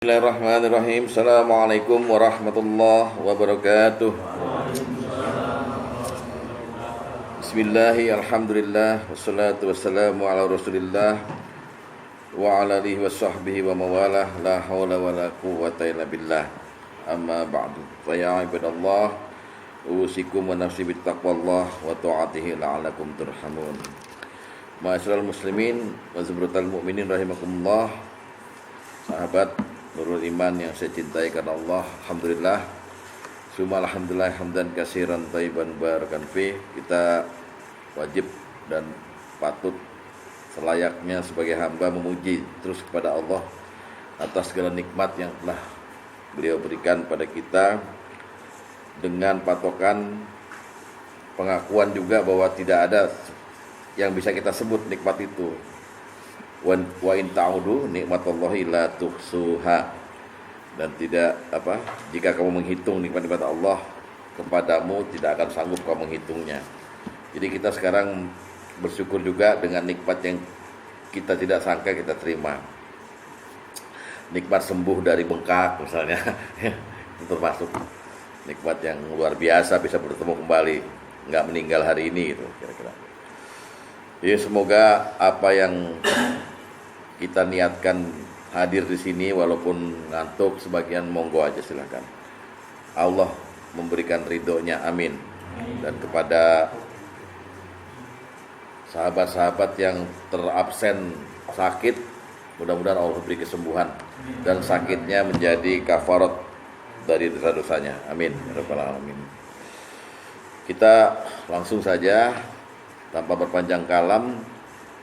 Bismillahirrahmanirrahim. Assalamualaikum warahmatullahi wabarakatuh. Bismillahi alhamdulillah wassalatu wassalamu ala rasulillah wa ala alihi wa sahbihi wa mawalah la hawla wa la quwwata illa billah. Amma ba'du. Fa ya ibadallah, usikum wa nafsi bittaqwallah wa ta'atihi la'alakum turhamun. Ma'asyiral muslimin wa zumratal mu'minin rahimakumullah. Sahabat Nurul Iman yang saya cintai karena Allah, alhamdulillah, summa alhamdulillah hamdan katsiran thayyiban barakan fi. Kita wajib dan patut selayaknya sebagai hamba memuji terus kepada Allah atas segala nikmat yang telah Beliau berikan pada kita, dengan patokan pengakuan juga bahwa tidak ada yang bisa kita sebut nikmat itu. Wa in ta'udu nikmatallahi la tuhsuha, dan tidak jika kamu menghitung nikmat-nikmat Allah kepadamu, tidak akan sanggup kamu menghitungnya. Jadi kita sekarang bersyukur juga dengan nikmat yang kita tidak sangka kita terima. Nikmat sembuh dari bengkak misalnya itu termasuk nikmat yang luar biasa, bisa bertemu kembali, nggak meninggal hari ini gitu kira-kira. Ya, semoga apa yang kita niatkan hadir di sini, walaupun ngantuk sebagian, monggo aja silakan. Allah memberikan ridhonya, amin. Dan kepada sahabat-sahabat yang terabsen sakit, mudah-mudahan Allah beri kesembuhan dan sakitnya menjadi kafarat dari dosa-dosanya, amin ya rabbal alamin. Kita langsung saja tanpa berpanjang kalam.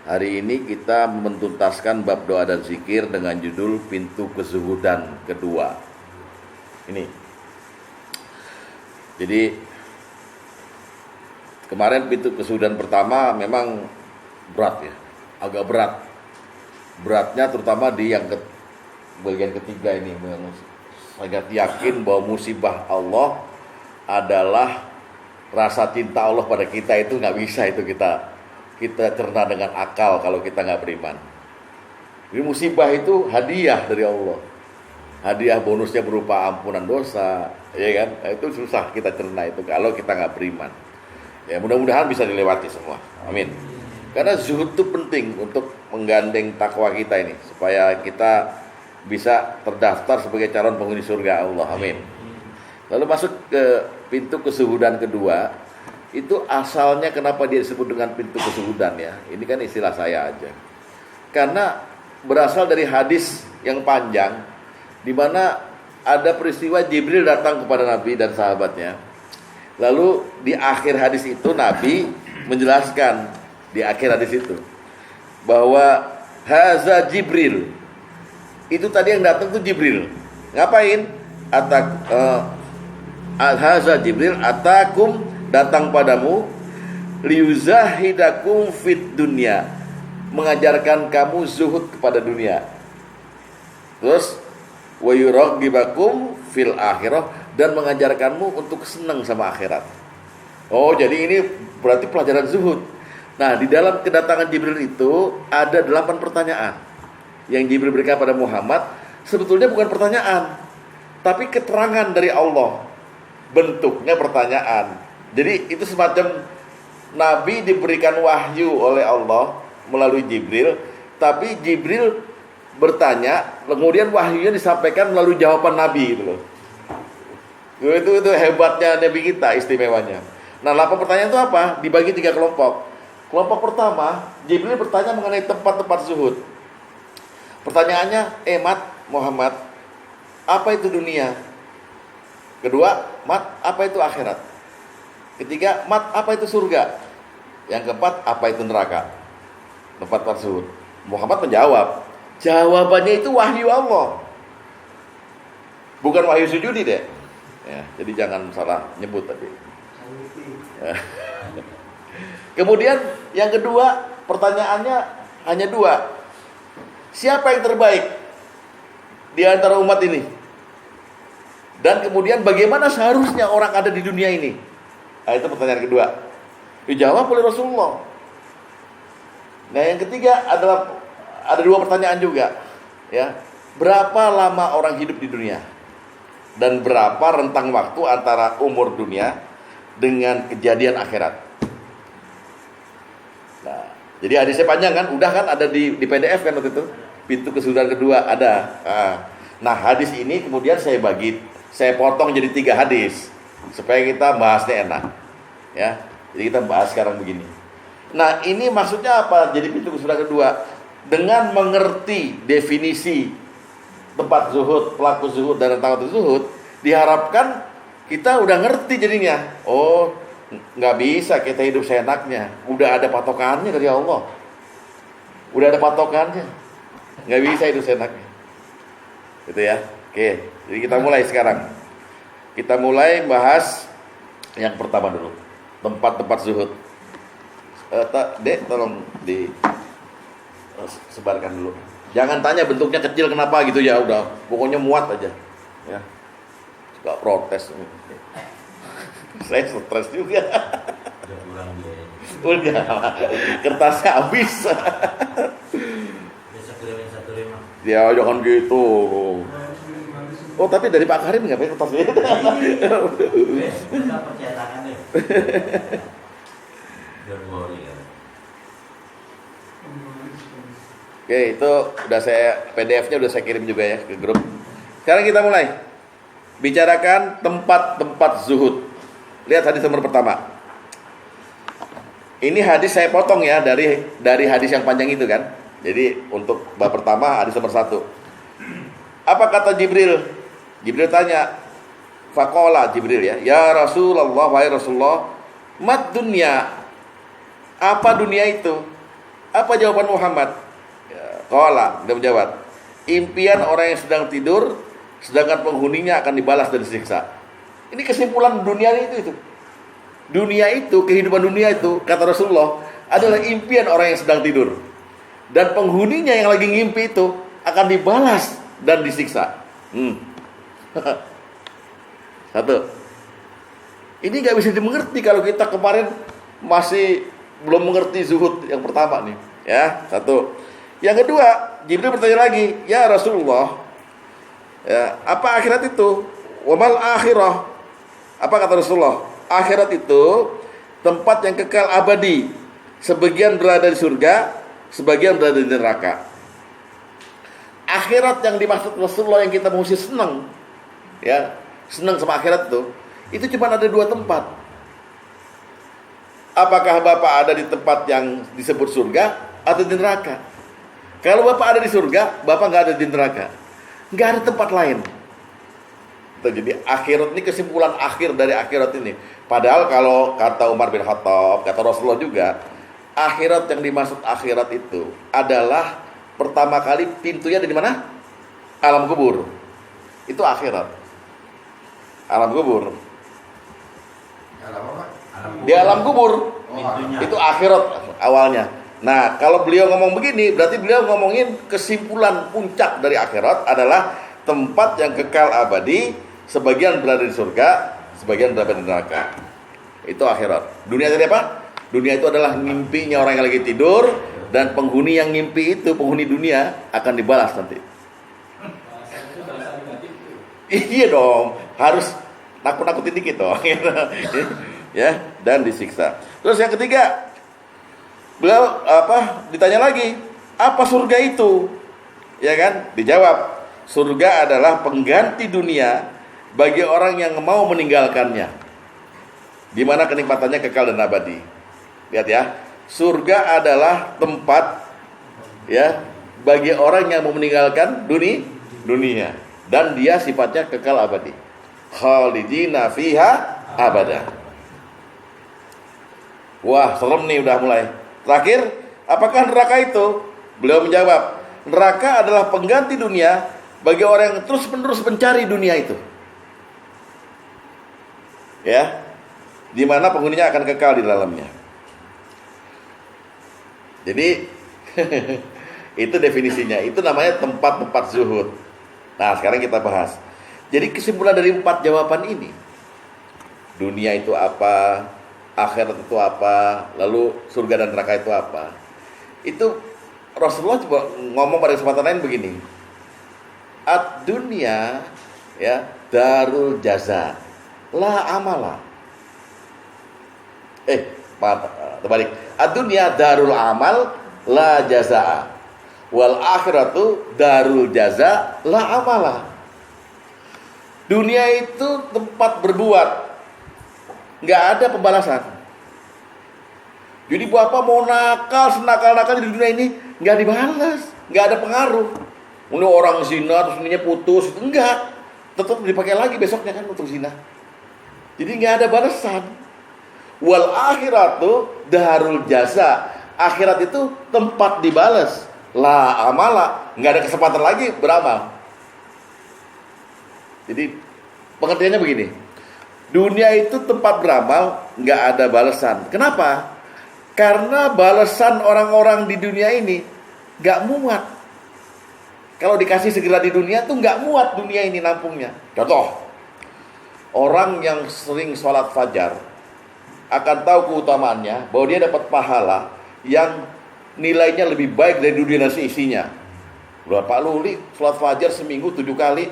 Hari ini kita menuntaskan bab doa dan zikir dengan judul pintu kezuhudan kedua. Ini. Jadi kemarin pintu kezuhudan pertama memang berat ya, agak berat. Beratnya terutama di yang bagian ketiga ini, sangat yakin bahwa musibah Allah adalah rasa cinta Allah pada kita. Itu nggak bisa itu kita cerna dengan akal kalau kita nggak beriman. Jadi musibah itu hadiah dari Allah, hadiah bonusnya berupa ampunan dosa, ya kan? Nah, itu susah kita cerna itu kalau kita nggak beriman. Ya, mudah-mudahan bisa dilewati semua, amin. Karena zuhud itu penting untuk menggandeng takwa kita ini, supaya kita bisa terdaftar sebagai calon penghuni surga Allah, amin. Lalu masuk ke pintu kezuhudan kedua. Itu asalnya kenapa dia disebut dengan pintu kezuhudan ya? Ini kan istilah saya aja. Karena berasal dari hadis yang panjang, di mana ada peristiwa Jibril datang kepada Nabi dan sahabatnya. Lalu di akhir hadis itu Nabi menjelaskan, di akhir hadis itu, bahwa haza Jibril. Itu tadi yang datang tuh Jibril. Ngapain? Haza Jibril atakum, datang padamu, liyuzahidakum fit dunya, mengajarkan kamu zuhud kepada dunia. Terus wa yuraghibakum fil akhirah, dan mengajarkanmu untuk senang sama akhirat. Oh, jadi ini berarti pelajaran zuhud. Nah, di dalam kedatangan Jibril itu ada 8 pertanyaan yang Jibril berikan pada Muhammad. Sebetulnya bukan pertanyaan, tapi keterangan dari Allah. Bentuknya pertanyaan. Jadi itu semacam Nabi diberikan wahyu oleh Allah melalui Jibril, tapi Jibril bertanya, kemudian wahyunya disampaikan melalui jawaban Nabi gitu loh. Itu hebatnya Nabi kita, istimewanya. Nah, 8 pertanyaan itu apa? Dibagi 3 kelompok. Kelompok pertama, Jibril bertanya mengenai tempat-tempat zuhud. Pertanyaannya, Muhammad, apa itu dunia? Kedua, apa itu akhirat? Ketiga, apa itu surga? Yang keempat, apa itu neraka? Tempat zuhud. Muhammad menjawab. Jawabannya itu wahyu Allah, bukan wahyu sujudi deh. Ya, jadi jangan salah nyebut tadi. Kemudian yang kedua, pertanyaannya hanya 2. Siapa yang terbaik di antara umat ini? Dan kemudian bagaimana seharusnya orang ada di dunia ini? Nah, itu pertanyaan kedua. Dijawab oleh Rasulullah. Nah, yang ketiga adalah ada 2 pertanyaan juga, ya. Berapa lama orang hidup di dunia? Dan berapa rentang waktu antara umur dunia dengan kejadian akhirat? Nah, jadi hadisnya panjang kan? Udah kan ada di PDF kan waktu itu? Pintu kesudahan kedua ada. Nah, hadis ini kemudian saya potong jadi 3 hadis supaya kita bahasnya enak. Ya, jadi kita bahas sekarang begini. Nah, ini maksudnya apa? Jadi pintu kesudahan kedua, dengan mengerti definisi tempat zuhud, pelaku zuhud dan rentang waktu zuhud, diharapkan kita udah ngerti jadinya. Oh, nggak bisa kita hidup seenaknya. Udah ada patokannya dari Allah. Udah ada patokannya. Nggak bisa hidup seenaknya. Gitu ya. Oke, jadi kita mulai sekarang. Kita mulai bahas yang pertama dulu. Tempat-tempat zuhud. Dek, tolong sebarkan dulu. Jangan tanya bentuknya kecil kenapa gitu ya, udah pokoknya muat aja ya. Suka protes. Saya stres juga. Udah kertasnya habis. Ya jangan gitu. Oh tapi dari Pak Karim nggak pakai kertasnya? Oke, itu udah PDF-nya udah saya kirim juga ya ke grup. Sekarang kita mulai bicarakan tempat-tempat zuhud. Lihat hadis nomor pertama. Ini hadis saya potong ya dari hadis yang panjang itu kan. Jadi untuk bab pertama hadis nomor 1. Apa kata Jibril? Jibril tanya, faqala Jibril ya Rasulullah, wahai Rasulullah, mad dunya? Apa dunia itu? Apa jawaban Muhammad? Qala, dia menjawab, impian orang yang sedang tidur, sedangkan penghuninya akan dibalas dan disiksa. Ini kesimpulan dunia itu. Dunia itu, kehidupan dunia itu, kata Rasulullah, adalah impian orang yang sedang tidur. Dan penghuninya yang lagi ngimpi itu akan dibalas dan disiksa. Satu. Ini gak bisa dimengerti kalau kita kemarin masih belum mengerti zuhud yang pertama nih. Ya, satu. Yang kedua, Jibril bertanya lagi, ya Rasulullah, ya, apa akhirat itu? Wamal akhirah? Apa kata Rasulullah? Akhirat itu tempat yang kekal abadi. Sebagian berada di surga, sebagian berada di neraka. Akhirat yang dimaksud Rasulullah yang kita mesti senang, ya, senang sama akhirat itu cuma ada 2 tempat. Apakah Bapak ada di tempat yang disebut surga atau di neraka? Kalau Bapak ada di surga, Bapak nggak ada di neraka, nggak ada tempat lain. Jadi akhirat ini kesimpulan akhir dari akhirat ini. Padahal kalau kata Umar bin Khattab, kata Rasulullah juga, akhirat yang dimaksud akhirat itu adalah pertama kali pintunya di mana? Alam kubur. Itu akhirat. Alam kubur. Di alam kubur. Itu akhirat awalnya. Nah, kalau beliau ngomong begini, berarti beliau ngomongin kesimpulan puncak dari akhirat adalah tempat yang kekal abadi, sebagian berada di surga, sebagian berada di neraka. Itu akhirat. Dunia tadi apa? Dunia itu adalah mimpinya orang yang lagi tidur, dan penghuni yang ngimpi itu, penghuni dunia, akan dibalas nanti. Iya dong, harus nakut-nakutin dikit dong. Ya, dan disiksa. Terus yang ketiga, beliau ditanya lagi, apa surga itu? Ya kan? Dijawab, surga adalah pengganti dunia bagi orang yang mau meninggalkannya, di mana kenikmatannya kekal dan abadi. Lihat ya, surga adalah tempat ya bagi orang yang mau meninggalkan dunia, dan dia sifatnya kekal abadi. Khalidina fiha abada. Wah, serem nih udah mulai. Terakhir, apakah neraka itu? Beliau menjawab, neraka adalah pengganti dunia bagi orang yang terus-menerus mencari dunia itu. Ya, di mana penghuninya akan kekal di dalamnya. Jadi, itu definisinya. Itu namanya tempat-tempat zuhud. Nah, sekarang kita bahas. Jadi kesimpulan dari 4 jawaban ini, dunia itu apa? Akhirat itu apa, lalu surga dan neraka itu apa? Itu Rasulullah coba ngomong pada kesempatan lain begini, ad-dunya ya darul jaza la amala. Terbalik. Ad-dunya darul amal la jazaa. Wal akhiratu darul jaza la amala. Dunia itu tempat berbuat, nggak ada pembalasan. Jadi bapak mau nakal, senakal-nakal di dunia ini nggak dibalas, nggak ada pengaruh. Ini orang zina terus ininya putus, enggak, tetap dipakai lagi besoknya kan untuk zina. Jadi nggak ada balasan. Wal akhiratu darul jaza. Akhirat itu tempat dibalas. La amala, nggak ada kesempatan lagi beramal. Jadi pengertiannya begini. Dunia itu tempat beramal, nggak ada balasan. Kenapa? Karena balasan orang-orang di dunia ini nggak muat. Kalau dikasih segera di dunia tuh nggak muat dunia ini nampungnya. Contoh, orang yang sering sholat fajar akan tahu keutamaannya bahwa dia dapat pahala yang nilainya lebih baik dari dunia dan seisinya. Pak Luli sholat fajar seminggu 7 kali,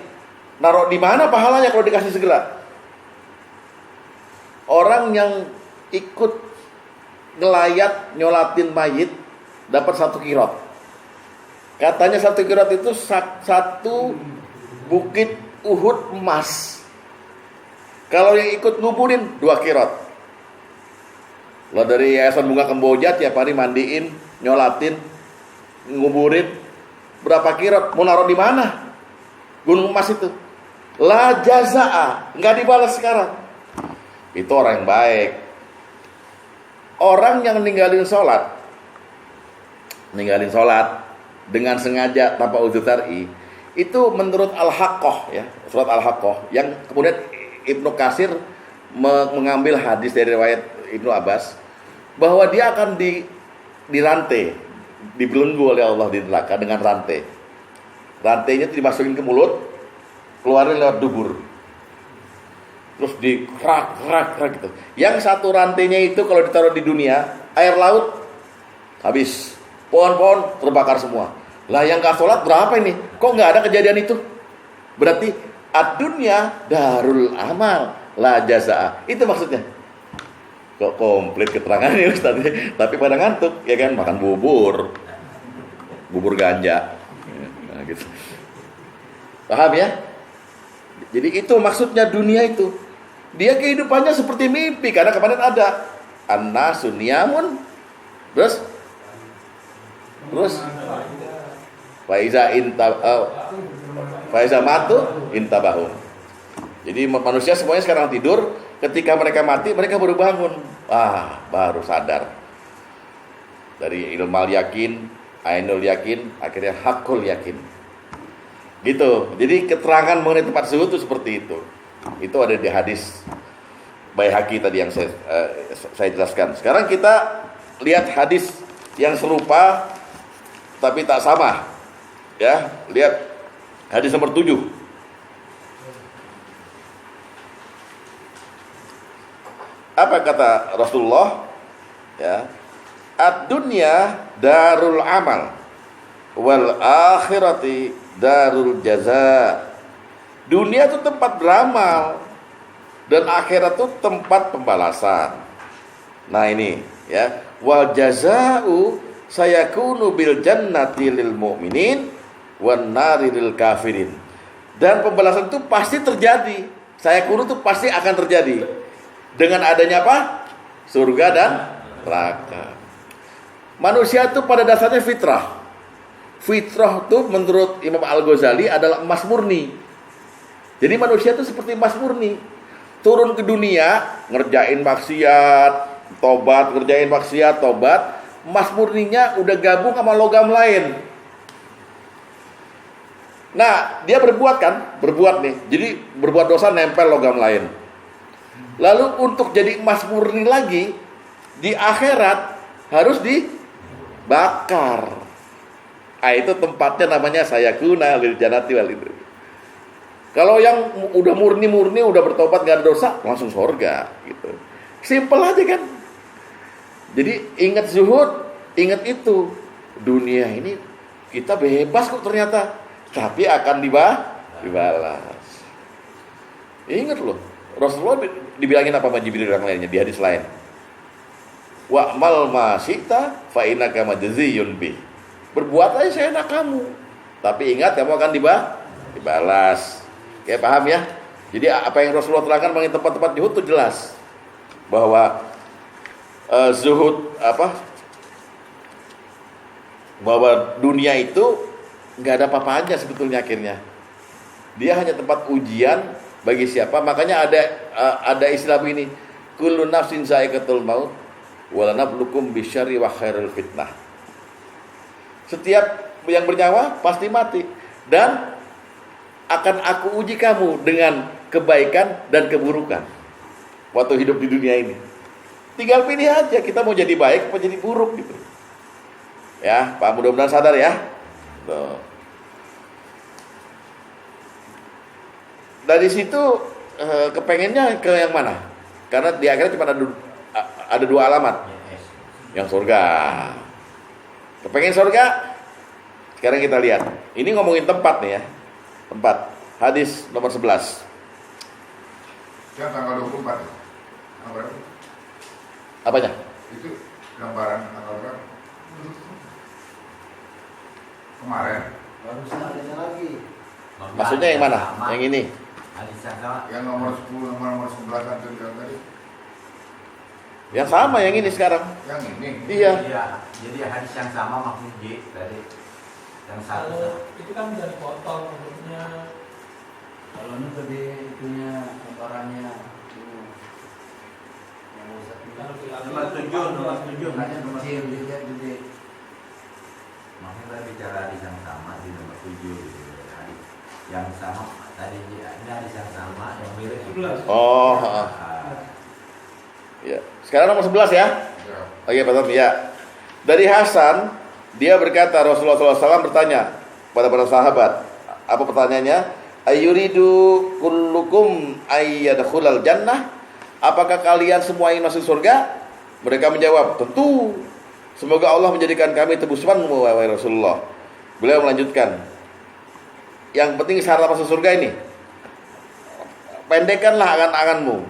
naruh di mana pahalanya kalau dikasih segera? Orang yang ikut ngelayat nyolatin mayit dapat 1 kirot. Katanya 1 kirot itu 1 bukit Uhud emas. Kalau yang ikut nguburin 2 kirot. Lo dari Yayasan Bunga Kemboja tiap hari mandiin, nyolatin, nguburin, berapa kirot? Mau naruh di mana? Gunung emas itu. La jazaa, nggak dibalas sekarang. Itu orang yang baik. Orang yang ninggalin sholat dengan sengaja tanpa uzur syar'i, itu menurut Al-Haqqah ya, surat Al-Haqqah yang kemudian Ibnu Katsir mengambil hadis dari riwayat Ibnu Abbas bahwa dia akan dirantai, dibelenggu oleh Allah di neraka dengan rantai. Rantainya itu dimasukin ke mulut, keluarin lewat dubur. Terus dikerak gitu. Yang satu rantainya itu kalau ditaruh di dunia, air laut habis, pohon-pohon terbakar semua. Lah yang gak sholat berapa ini? Kok gak ada kejadian itu? Berarti ad-dunya darul amal la jazaa. Itu maksudnya. Kok komplit keterangannya Ustaz? Tapi pada ngantuk, ya kan, makan bubur ganja. Nah, gitu. Paham ya? Jadi itu maksudnya dunia itu. Dia kehidupannya seperti mimpi karena kemarin ada an-nasu niyamun. Terus faiza matu intabahum. Jadi manusia semuanya sekarang tidur, ketika mereka mati mereka baru bangun. Baru sadar. Dari ilmal yakin, ainul yakin, akhirnya hakul yakin. Gitu. Jadi keterangan mengenai tempat zuhud itu seperti itu. Itu ada di hadis Baihaqi tadi yang saya jelaskan. Sekarang kita lihat hadis yang serupa tapi tak sama. Ya, lihat hadis nomor 7. Apa kata Rasulullah? Ya. Ad-dunya darul amal wal akhirati darul jaza. Dunia itu tempat beramal dan akhirat itu tempat pembalasan. Nah ini ya, wal jazaa'u sayakunu bil jannati lil mu'minin wan nari lil kafirin. Dan pembalasan itu pasti terjadi. Sayakunu itu pasti akan terjadi dengan adanya apa? Surga dan neraka. Manusia itu pada dasarnya fitrah. Fitrah itu menurut Imam Al-Ghazali adalah emas murni. Jadi manusia itu seperti emas murni. Turun ke dunia, ngerjain maksiat, tobat, ngerjain maksiat, tobat. Emas murninya udah gabung sama logam lain. Nah, dia berbuat nih. Jadi berbuat dosa nempel logam lain. Lalu untuk jadi emas murni lagi, di akhirat harus dibakar. Itu tempatnya namanya sayakuna lil jannati wal idri. Kalau yang udah murni, udah bertobat gak ada dosa, langsung surga gitu. Simpel aja kan. Jadi ingat zuhud, ingat itu. Dunia ini kita bebas kok ternyata. tapi akan dibalas. Ingat loh, Rasulullah dibilangin apa sama Jibril yang lainnya di hadis lain? Wa'mal ma syi'ta fa innaka majziyun bih. Berbuat aja seenak kamu, tapi ingat kamu akan dibalas. Kayak paham ya? Jadi apa yang Rasulullah terangkan mengenai tempat-tempat zuhud itu jelas bahwa zuhud bahwa dunia itu nggak ada apa-apanya sebetulnya akhirnya. Dia hanya tempat ujian bagi siapa. Makanya ada istilah begini, kullu nafsin za'iqatul maut wa lanabluukum bisyarri wa khairil fitnah. Setiap yang bernyawa pasti mati, dan akan aku uji kamu dengan kebaikan dan keburukan waktu hidup di dunia ini. Tinggal pilih aja, kita mau jadi baik atau jadi buruk gitu. Ya, Pak, mudah-mudahan sadar ya. Tuh. Dari situ kepengennya ke yang mana? Karena di akhirat cuma ada dua alamat. Yang surga. Kepengen surga? Sekarang kita lihat. Ini ngomongin tempat nih ya. Tempat. Hadis nomor 11. Yang tanggal 24. Tanggal berapa? Apanya? Itu gambaran tanggal berapa? Kemarin. Baru sekalinya lagi. Maksudnya yang mana? Yang ini. Yang nomor 10 nomor 11 tadi. Yang sama yang ini sekarang. Yang ini. Iya. Jadi hadis yang sama maksud J tadi. Yang satu. Itu kan bisa dipotong maksudnya. Kalau ini gede itunya gambarannya. Nomor 7. Hanya kecil, dia gede. Makanya kita bicara hadis yang sama di nomor 7 gitu. Hadis yang sama tadi ini hadis yang sama yang mirip. Oh, ya. Sekarang nomor 11 ya. Ya. Oke, Pak Tom, ya. Dari Hasan, dia berkata, Rasulullah SAW bertanya kepada para sahabat. Apa pertanyaannya? Ayuridu kullukum ayyadkhulal jannah? Apakah kalian semua ingin masuk surga? Mereka menjawab, tentu. Semoga Allah menjadikan kami tebusmanmu, wahai Rasulullah. Beliau melanjutkan, yang penting syarat masuk surga ini, pendekkanlah angan-anganmu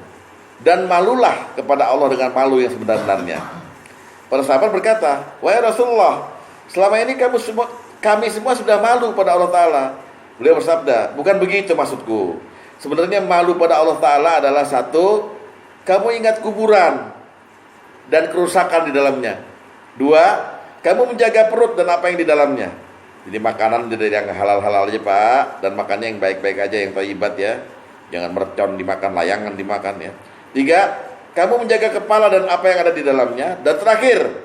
dan malulah kepada Allah dengan malu yang sebenarnya. Para sahabat berkata, wahai Rasulullah, selama ini kami semua sudah malu pada Allah Ta'ala. Beliau bersabda, bukan begitu maksudku. Sebenarnya malu pada Allah Ta'ala adalah satu, kamu ingat kuburan dan kerusakan di dalamnya. Dua, kamu menjaga perut dan apa yang di dalamnya. Jadi makanan dari yang halal-halal aja Pak, dan makannya yang baik-baik aja, yang thayyibat ya. Jangan mercon dimakan, layangan dimakan ya. Tiga, kamu menjaga kepala dan apa yang ada di dalamnya. Dan terakhir,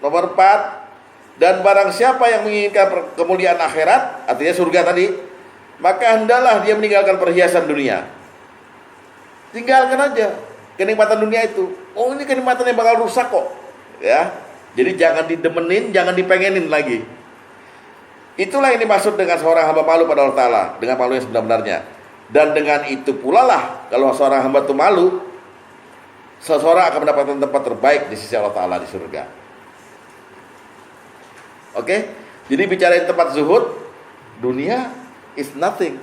nomor 4, dan barang siapa yang menginginkan kemuliaan akhirat, artinya surga tadi, maka hendaklah dia meninggalkan perhiasan dunia. Tinggalkan aja kenikmatan dunia itu. Oh, ini kenikmatan yang bakal rusak kok. Ya. Jadi jangan didemenin, jangan dipengenin lagi. Itulah yang dimaksud dengan seorang hamba malu pada Allah Ta'ala, dengan malu yang sebenar-benarnya. Dan dengan itu pula lah, kalau seorang hamba itu malu, seseorang akan mendapatkan tempat terbaik di sisi Allah Ta'ala di surga. Oke? Jadi bicarain tempat zuhud, dunia is nothing.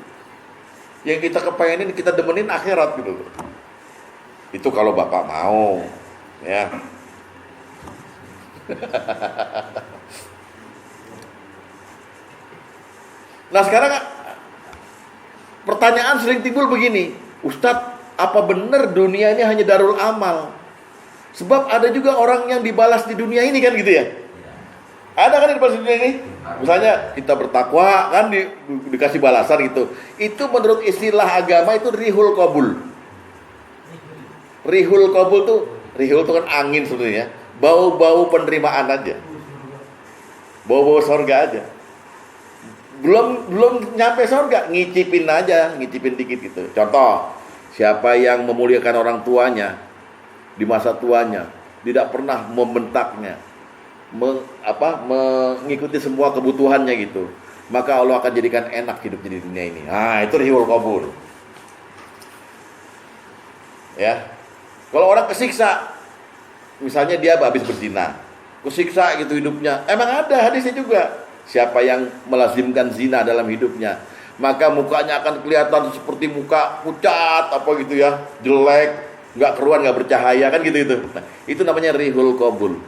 Yang kita kepengenin, kita demenin akhirat gitu. Itu kalau Bapak mau. Ya. Nah sekarang pertanyaan sering timbul begini, Ustadz, apa benar dunia ini hanya darul amal? Sebab ada juga orang yang dibalas di dunia ini kan gitu ya? Ada kan yang dibalas di dunia ini? Misalnya kita bertakwa kan dikasih balasan gitu. Itu menurut istilah agama itu rihul qabul. Rihul qabul tuh, rihul itu kan angin sebenarnya. Bau-bau penerimaan aja. Bau-bau surga aja. Belum nyampe surga, ngicipin aja, ngicipin dikit gitu. Contoh, siapa yang memuliakan orang tuanya di masa tuanya, tidak pernah membentaknya, mengikuti semua kebutuhannya gitu, maka Allah akan jadikan enak hidup di dunia ini. Nah, itu rihul qabul. Ya. Kalau orang kesiksa, misalnya dia habis berzina, kesiksa gitu hidupnya. Emang ada hadisnya juga. Siapa yang melazimkan zina dalam hidupnya, maka mukanya akan kelihatan seperti muka pucat apa gitu ya, jelek, nggak keruan, nggak bercahaya kan gitu itu. Nah, itu namanya rihul qabul.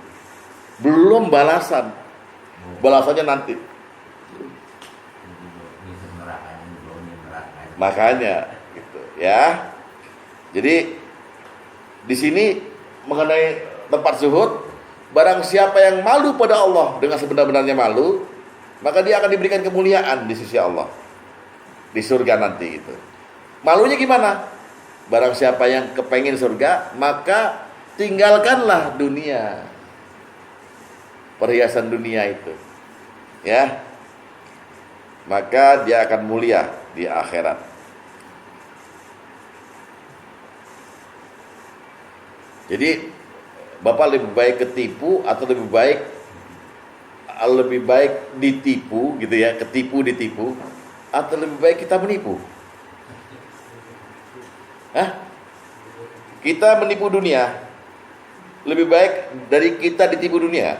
Belum balasan, balasannya nanti. Makanya gitu ya. Jadi di sini mengenai tempat zuhud, barang siapa yang malu pada Allah dengan sebenar-benarnya malu, maka dia akan diberikan kemuliaan di sisi Allah di surga nanti itu. Malunya gimana? Barang siapa yang kepengen surga, maka tinggalkanlah dunia, perhiasan dunia itu, ya. Maka dia akan mulia di akhirat. Jadi Bapak lebih baik ketipu atau lebih baik ditipu gitu ya, ketipu ditipu, atau lebih baik kita menipu? Hah? Kita menipu dunia lebih baik dari kita ditipu dunia?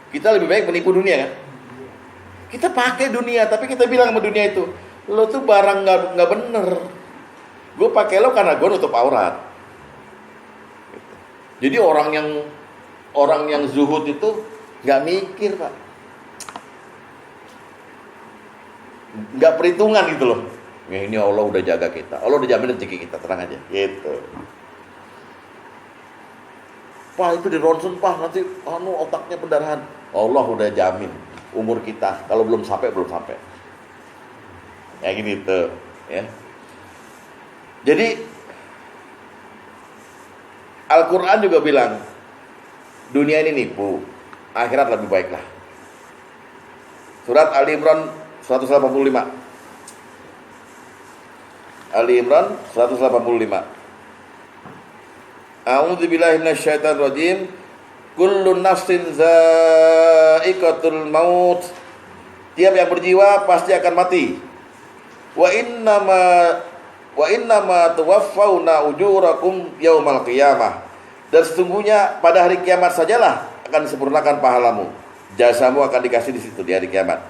Kita lebih baik menipu dunia kan? Kita pakai dunia, tapi kita bilang sama dunia itu, lo tuh barang nggak bener. Gue pakai lo karena gue nutup aurat. Jadi orang yang zuhud itu nggak mikir, Pak, nggak perhitungan gitu loh. Ya, ini Allah udah jaga kita, Allah udah jamin rezeki kita, tenang aja, gitu. Pak itu di ronsen, Pak, nanti otaknya pendarahan. Allah udah jamin umur kita, kalau belum sampai. Ya gini tuh, ya. Jadi Al-Quran juga bilang, dunia ini nipu, akhirat lebih baiklah. Surat Ali Imran 185. Ali Imran 185. A'udzubillahi minasyaitonir rajim. Kullu nafsin za'iqatul maut. Tiap yang berjiwa pasti akan mati. Wa innama tuwaffawna ujurakum yaumal qiyamah. Dan sesungguhnya pada hari kiamat sajalah akan disempurnakan pahalamu. Jasamu akan dikasih di situ di hari kiamat.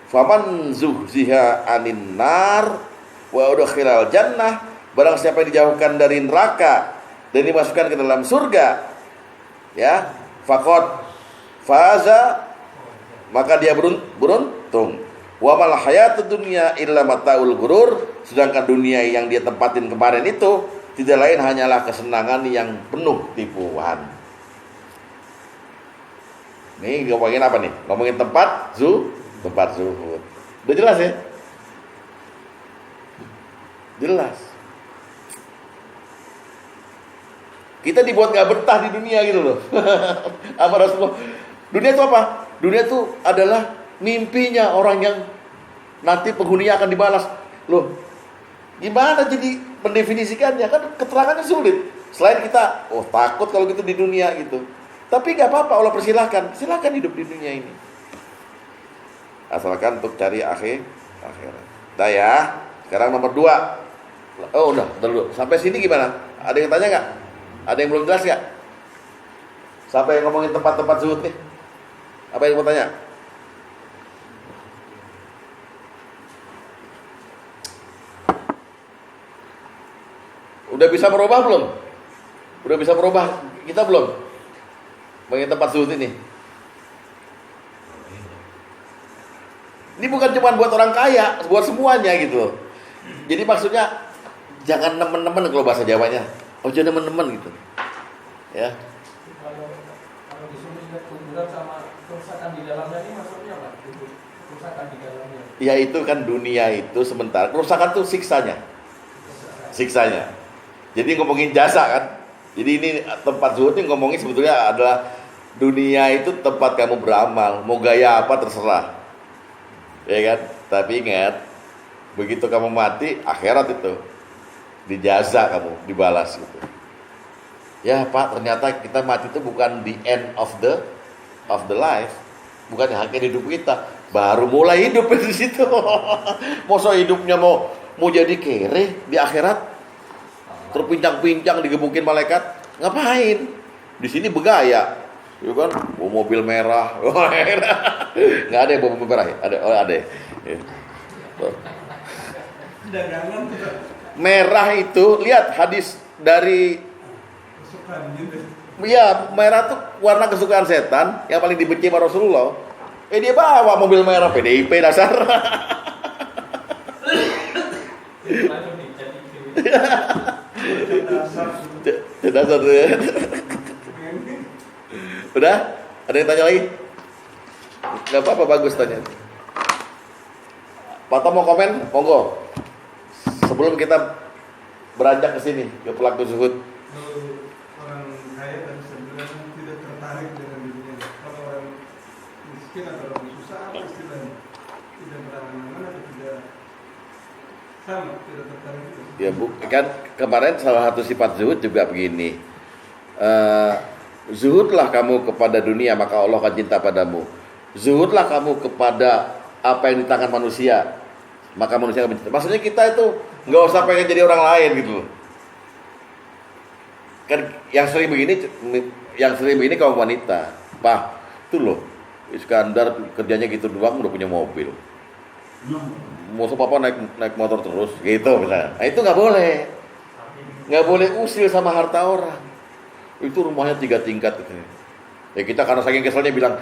Faman zuhziha 'anin nar wa udkhilal jannah, barang siapa yang dijauhkan dari neraka dan dimasukkan ke dalam surga, ya, faqad faza, maka dia beruntung. Wa mal hayatud dunya illa mataul ghurur, sedangkan dunia yang dia tempatin kemarin itu tidak lain hanyalah kesenangan yang penuh tipuan. Nih ngomongin apa nih? Ngomongin tempat zuhud. Udah jelas ya? Jelas. Kita dibuat gak betah di dunia gitu loh. Apa Rasulullah? Dunia itu apa? Dunia itu adalah mimpinya orang yang nanti penghuninya akan dibalas. Loh, gimana jadi mendefinisikannya? Kan keterangannya sulit. Selain kita, takut kalau gitu di dunia gitu. Tapi gak apa-apa, Allah persilahkan. Silahkan hidup di dunia ini, asalkan untuk cari akhirat. Dah ya. Sekarang nomor 2. Oh udah dulu. Sampai sini gimana? Ada yang tanya gak? Ada yang belum jelas gak? Sampai ngomongin tempat-tempat zuhud nih. Apa yang mau tanya? Udah bisa merubah belum? Udah bisa merubah kita belum? Ngomongin tempat zuhud ini. Ini bukan cuma buat orang kaya, buat semuanya gitu. Jadi maksudnya jangan nemen-nemen kalau bahasa Jawanya. Oh jangan nemen-nemen gitu. Ya. Kalau disuruh lihat kuburan sama kerusakan di dalamnya ini maksudnya apa? Kerusakan di dalamnya. Ya itu kan dunia itu sebentar. Kerusakan tuh siksanya. Jadi ngomongin jasa kan. Jadi ini tempat zuhud ini ngomongin sebetulnya adalah dunia itu tempat kamu beramal. Mau gaya apa terserah. Ya kan? Tapi ingat, begitu kamu mati, akhirat itu dijaza kamu, dibalas gitu. Ya Pak, ternyata kita mati itu bukan the end of the life, bukan akhir hidup kita, baru mulai hidup di situ. Masa hidupnya mau jadi kere di akhirat, terpincang-pincang digebukin malaikat, ngapain? Di sini bergaya, Itu kan bawa mobil merah. Nggak ada yang bawa mobil merah ya? Ada, oh ada. Ya. Dagangan Merah itu, lihat hadis dari, kesukaan gitu. ya merah tuh warna kesukaan setan yang paling dibenci sama Rasulullah. Dia bawa mobil merah, PDIP dasar. Langsung nih jadi Dasar tuh ya. Udah? Ada yang tanya lagi? Gak apa-apa, bagus tanya. Pak Tom mau komen? Monggo. Sebelum kita beranjak ke sini, ke pelaku zuhud. Kalau orang kaya dan sebenarnya tidak tertarik dengan dunia. Kalau orang miskin atau orang susah apa istilahnya? Tidak berangan-angan atau tidak sama, tidak tertarik itu. Ya bu, kan kemarin salah satu sifat zuhud juga begini. Zuhudlah kamu kepada dunia, maka Allah akan cinta padamu. Zuhudlah kamu kepada apa yang di tangan manusia, maka manusia akan mencinta. Maksudnya kita itu nggak usah pengen jadi orang lain gitu loh. Kan yang sering begini kaum wanita, Pak, itu loh Iskandar kerjanya gitu doang udah punya mobil. Masa papa naik motor terus gitu misalnya. Nah, itu nggak boleh usil sama harta orang. Itu rumahnya 3 tingkat gitu. Ya kita karena saking keselnya bilang,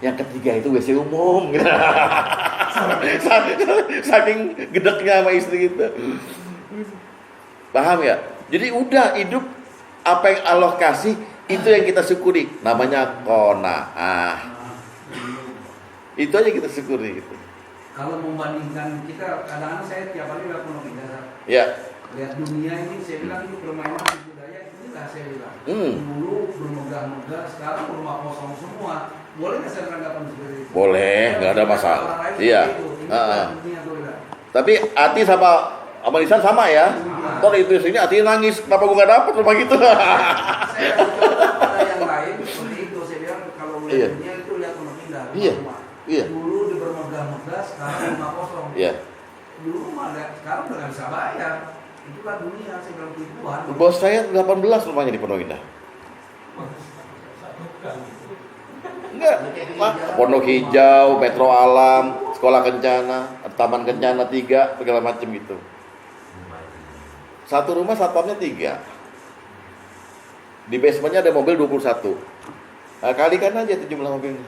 yang ketiga itu WC umum gitu. Saking gedeknya sama istri kita. Paham ya? Jadi udah hidup apa yang Allah kasih itu yang kita syukuri. Namanya qanaah. Itu aja kita syukuri gitu. Kalau membandingkan kita, kadang-kadang saya tiap hari lihat Pondok Indah. Ya. Lihat dunia ini, saya bilang ini permainan budaya, inilah saya bilang. Dulu bermegah-megah, sekarang rumah kosong semua. Boleh nggak saya beranggapan seperti itu? Boleh, nggak ada masalah. Orang lain Iya. seperti itu. Inilah dunia, gue bilang. Tapi Ati sama Nisan sama ya. Ntar itu sini Ati nangis, kenapa gue nggak dapet rumah gitu? Saya coba pada yang lain seperti itu. Saya bilang kalau Iya. lihat dunia itu lihat Pondok Indah. Iya. Rumah. Iya. Dulu di bermegah-megah, sekarang rumah kosong. Iya. Dulu mah ada, sekarang udah nggak bisa bayar. Itulah dunia, saya bilang penipuan. Bos saya 18 rumahnya di Pondok Indah. Enggak, Pak. Pondok Hijau, Metro Alam, Sekolah Kencana, Taman Kencana 3, segala macam gitu. Satu rumah satpamnya 3. Di basementnya ada mobil 21. Nah, kalikan aja itu jumlah mobilnya.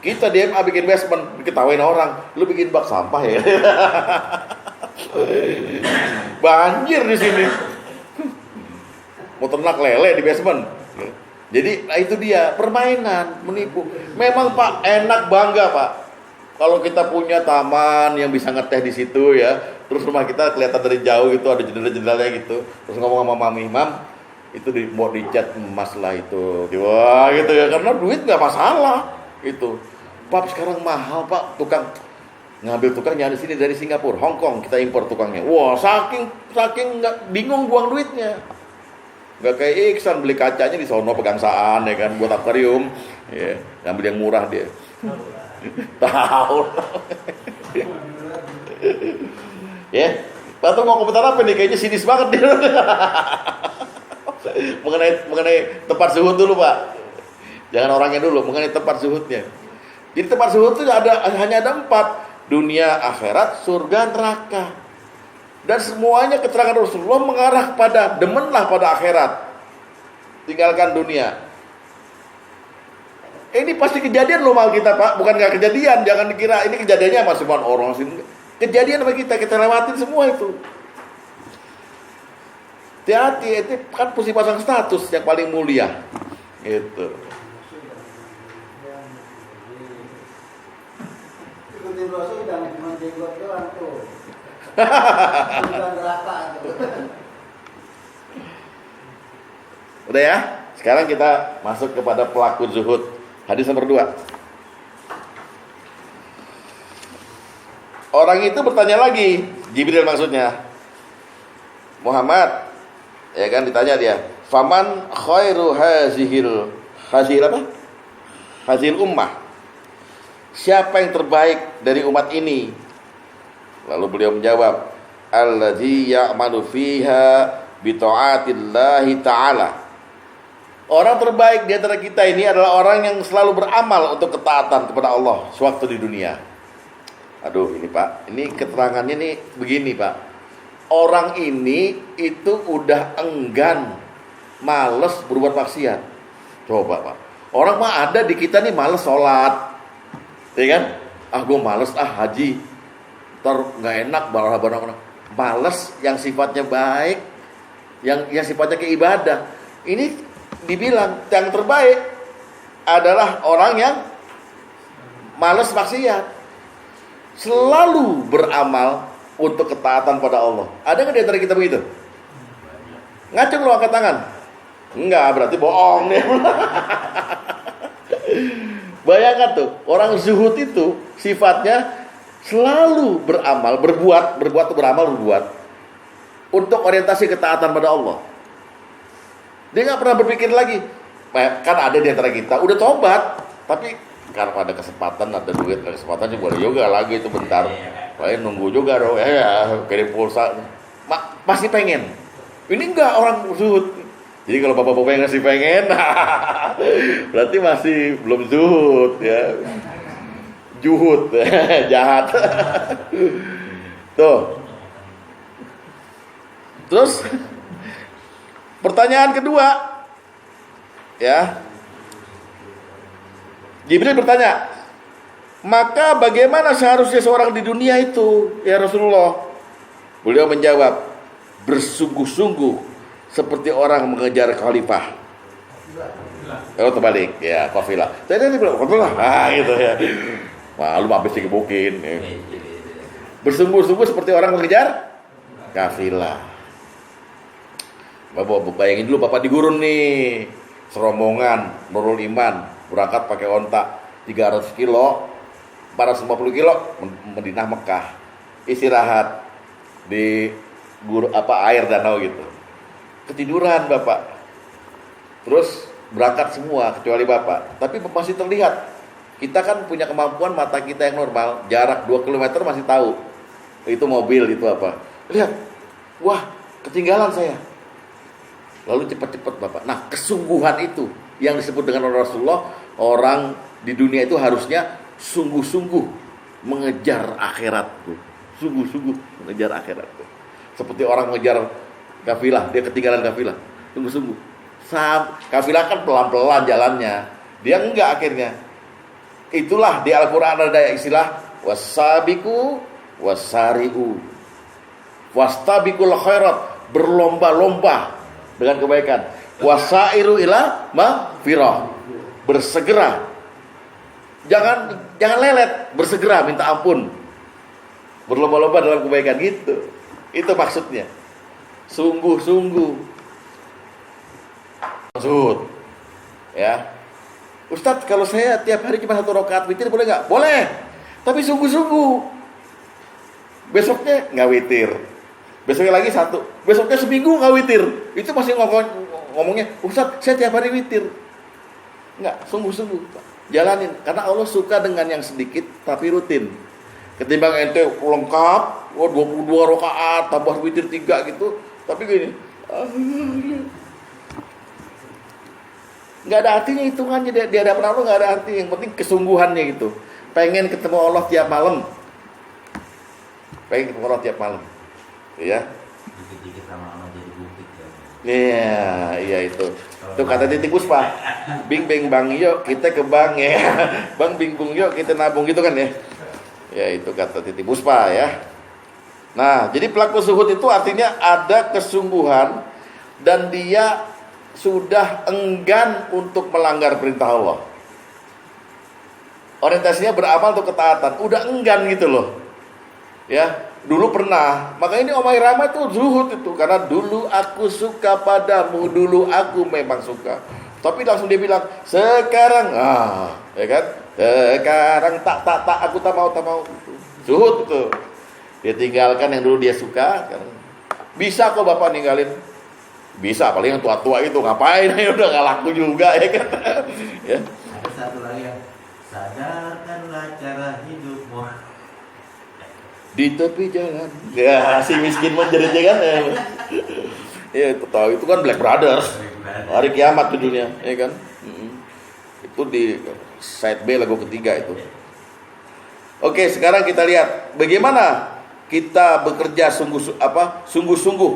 Kita DMA bikin basement, diketawain orang, lu bikin bak sampah ya. Banjir di sini. Mau ternak lele di basement. Jadi nah itu dia permainan, menipu. Memang Pak enak bangga Pak. Kalau kita punya taman yang bisa ngeteh di situ ya, terus rumah kita kelihatan dari jauh itu ada jendela-jendelanya gitu. Terus ngomong sama Mami, Mam, itu mau dicat emas lah itu. Wah gitu ya, karena duit nggak masalah itu. Pak sekarang mahal Pak, tukang ngambil tukangnya di sini dari Singapura, Hong Kong kita impor tukangnya. Wah saking nggak bingung buang duitnya. Nggak kayak Iksan beli kacanya di sono pegangsaan ya kan, buat akuarium, ya ngambil yang murah dia. Tahu. Ya, Pak tuh mau komentar apa nih? Kayaknya sinis banget dia. mengenai tempat zuhud dulu Pak. Jangan orangnya dulu, mengenai tempat zuhudnya. Jadi tempat zuhud itu hanya ada 4, dunia, akhirat, surga, neraka. Dan semuanya keterangan Rasulullah mengarah pada demenlah pada akhirat, tinggalkan dunia. Ini pasti kejadian loh mal kita Pak, bukan nggak kejadian. Jangan dikira ini kejadiannya sama semua orang sini. Kejadian sama kita lewatin semua itu. Hati-hati, itu kan mesti pasang status yang paling mulia. Gitu. Ikutin Rasul jangan cuma jenggot doang tuh. Bukan neraka tuh. Udah ya? Sekarang kita masuk kepada pelaku zuhud. Hadis nomor 2. Orang itu bertanya lagi, Jibril maksudnya. Muhammad, ya kan ditanya dia, faman khairu hazihil apa? Hazil ummah. Siapa yang terbaik dari umat ini? Lalu beliau menjawab, allazi ya'malu fiha bi taatillahi ta'ala. Orang terbaik di antara kita ini adalah orang yang selalu beramal untuk ketaatan kepada Allah sewaktu di dunia. Aduh, ini Pak, ini keterangannya nih begini Pak. Orang ini itu udah enggan, males berbuat maksiat. Coba Pak, orang mah ada di kita nih males sholat, ya kan? Gue males haji, ntar nggak enak barang-barang. Males yang sifatnya baik, yang sifatnya keibadah. Ini dibilang yang terbaik adalah orang yang males maksiat, selalu beramal untuk ketaatan pada Allah. Ada nggak di antara kita begitu? Ngacung lo angkat tangan. Enggak, berarti bohong nih. Bayangkan tuh, orang zuhud itu sifatnya selalu beramal, berbuat untuk orientasi ketaatan pada Allah. Dia nggak pernah berpikir lagi. Kan ada di antara kita udah tobat, tapi karena ada kesempatan, ada duit, ada kesempatan boleh juga lagi itu bentar. Paling nunggu juga dong, kirim pulsa. Pasti pengen. Ini enggak orang zuhud. Jadi kalau bapak-bapak yang masih pengen, berarti masih belum zuhud ya. Juhud, jahat. Tuh. Terus pertanyaan kedua, ya. Jibril bertanya, maka bagaimana seharusnya seorang di dunia itu, ya Rasulullah? Beliau menjawab, bersungguh-sungguh seperti orang mengejar khalifah. Kalau terbalik, ya kafilah. Tadi bilang kafilah, gitu ya. Malu habis dikebukin. Bersungguh-sungguh seperti orang mengejar kafilah. Bapak bayangin dulu bapak di gurun nih, serombongan Nurul Iman berangkat pakai onta 300 kilo, 450 kilo Madinah Mekah, istirahat di air danau gitu. Ketiduran bapak, terus berangkat semua kecuali bapak. Tapi masih terlihat, kita kan punya kemampuan mata kita yang normal, jarak 2 km masih tahu itu mobil, itu apa. Lihat, wah ketinggalan saya. Lalu cepat-cepat bapak. Nah kesungguhan itu yang disebut dengan Rasulullah, orang di dunia itu harusnya sungguh-sungguh mengejar akhirat tuh. Sungguh-sungguh mengejar akhirat tuh. Seperti orang mengejar kafilah, dia ketinggalan kafilah. Sungguh-sungguh. Kafilah kan pelan-pelan jalannya, dia enggak akhirnya. Itulah di Al-Quran ada istilah wasabiku wasari'u wastabikul khairat, berlomba-lomba dengan kebaikan. Wasairu ila maghfirah, bersegera. Jangan lelet, bersegera minta ampun. Berlomba-lomba dalam kebaikan gitu. Itu maksudnya. Sungguh-sungguh. Maksud. Ya. Ustadz, kalau saya tiap hari cuma 1 rakaat witir boleh nggak? Boleh. Tapi sungguh-sungguh. Besoknya nggak witir. Besoknya lagi 1. Besoknya seminggu nggak witir. Itu masih ngomongnya, Ustadz, saya tiap hari witir. Nggak, sungguh-sungguh. Jalanin. Karena Allah suka dengan yang sedikit tapi rutin. Ketimbang ente lengkap, 22 rakaat, tambah witir 3 gitu. Tapi gini, nggak ada artinya hitungannya di hadapan Allah, nggak ada arti. Yang penting kesungguhannya gitu. Pengen ketemu Allah tiap malam. Pengen ketemu Allah tiap malam. Ya. Dikit-dikit sama jadi bukit ya. Iya itu. Itu kata Titi Puspa. Bing bing bang yuk kita ke bank ya. Bang bing bung yuk kita nabung gitu kan ya. Ya itu kata Titi Puspa ya. Nah, jadi pelaku zuhud itu artinya ada kesungguhan dan dia sudah enggan untuk melanggar perintah Allah. Orientasinya beramal untuk ketaatan, udah enggan gitu loh. Ya, dulu pernah. Makanya ini Omai Rama itu zuhud itu, karena dulu aku suka padamu, dulu aku memang suka. Tapi langsung dia bilang, sekarang ya kan? Sekarang tak aku tak mau. Zuhud itu. Dia tinggalkan yang dulu dia suka. Bisa kok Bapak ninggalin. Bisa, paling yang tua-tua itu ngapain? Ya udah gak laku juga ya kan. Ya. Ada satu lagi yang sadarkanlah cara hidupmu Di tepi jalan. Ya, si miskin menjerit kan ya. Ya itu tahu, itu kan Black Brothers. Hari kiamat judulnya, ya kan? Itu di side B lagu ketiga itu. Oke, sekarang kita lihat bagaimana kita bekerja sungguh-sungguh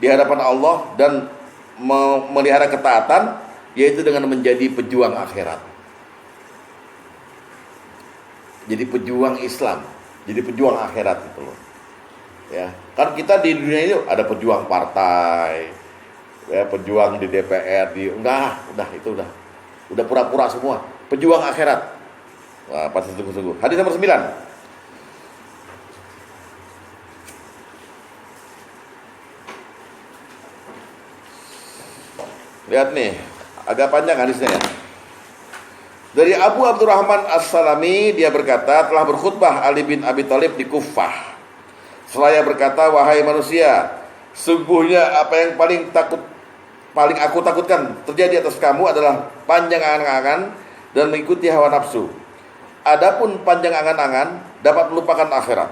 di hadapan Allah dan memelihara ketaatan, yaitu dengan menjadi pejuang akhirat. Jadi pejuang Islam, jadi pejuang akhirat gitu loh. Ya, kan kita di dunia ini ada pejuang partai, ya, pejuang di DPR, udah pura-pura semua. Pejuang akhirat. Wah, pasti sungguh-sungguh. Hadis nomor 9. Lihat nih, agak panjang hadisnya ya. Dari Abu Abdurrahman As-Salami, dia berkata, telah berkhutbah Ali bin Abi Thalib di Kufah. Seraya berkata, wahai manusia, sungguhnya apa yang paling aku takutkan terjadi atas kamu adalah panjang angan-angan dan mengikuti hawa nafsu. Adapun panjang angan-angan dapat melupakan akhirat,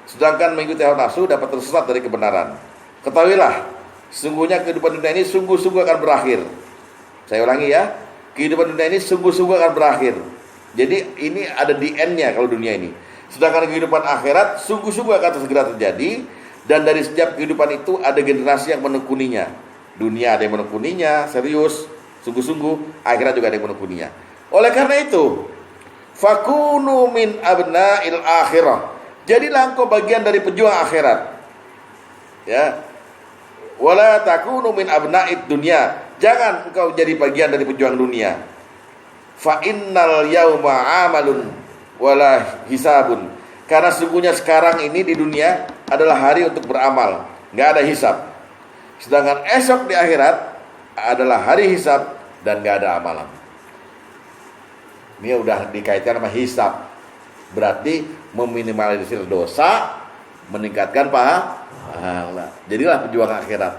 sedangkan mengikuti hawa nafsu dapat tersesat dari kebenaran. Ketahuilah, sungguhnya kehidupan dunia ini sungguh-sungguh akan berakhir. Saya ulangi ya, kehidupan dunia ini sungguh-sungguh akan berakhir. Jadi ini ada di end-nya kalau dunia ini. Sedangkan kehidupan akhirat sungguh-sungguh akan segera terjadi. Dan dari setiap kehidupan itu ada generasi yang menekuninya. Dunia ada yang menekuninya, serius, sungguh-sungguh. Akhirat juga ada yang menekuninya. Oleh karena itu, fakunu min abna'il akhirah, jadilah engkau bagian dari pejuang akhirat. Ya. Wala takunu min abna'id dunya, jangan engkau jadi bagian dari pejuang dunia. Fa innal yauma amalun wala hisabun, karena sesungguhnya sekarang ini di dunia adalah hari untuk beramal, nggak ada hisab. Sedangkan esok di akhirat adalah hari hisab dan nggak ada amalan. Ini udah dikaitkan sama hisab, berarti meminimalisir dosa, meningkatkan pahala. Jadilah pejuang akhirat.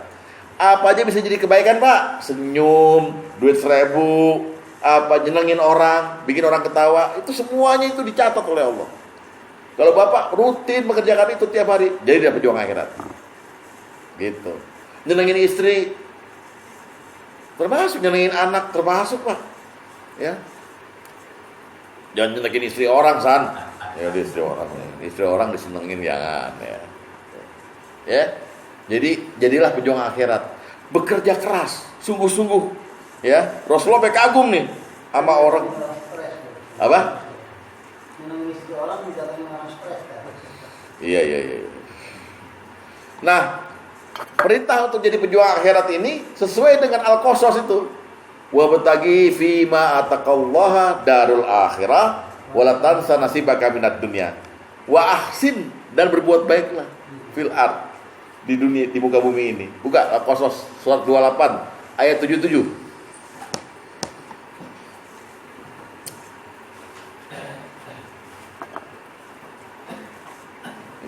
Apa aja bisa jadi kebaikan, Pak? Senyum, duit 1000, nyenengin orang, bikin orang ketawa, itu semuanya itu dicatat oleh Allah. Kalau Bapak rutin mengerjakan itu tiap hari, jadi dia pejuang akhirat. Gitu. Nyenengin istri, termasuk nyenengin anak, termasuk, Pak. Ya. Jangan nyenengin istri orang, San. Ya, istri orang disenengin jangan, ya. Ya. Jadi jadilah pejuang akhirat. Bekerja keras, sungguh-sungguh. Ya, Rasulullah kagum nih sama orang apa? Menangis istri orang menjadikan orang stres kan? Iya. Nah, perintah untuk jadi pejuang akhirat ini sesuai dengan Al-Qasas itu. Wa batagi fima ataqallaha darul akhirah wala tansa nasibaka minad dunya. Wa ahsin, dan berbuat baiklah fil ard, di dunia, di muka bumi ini. Buka Al-Qasas surat 28 ayat 77.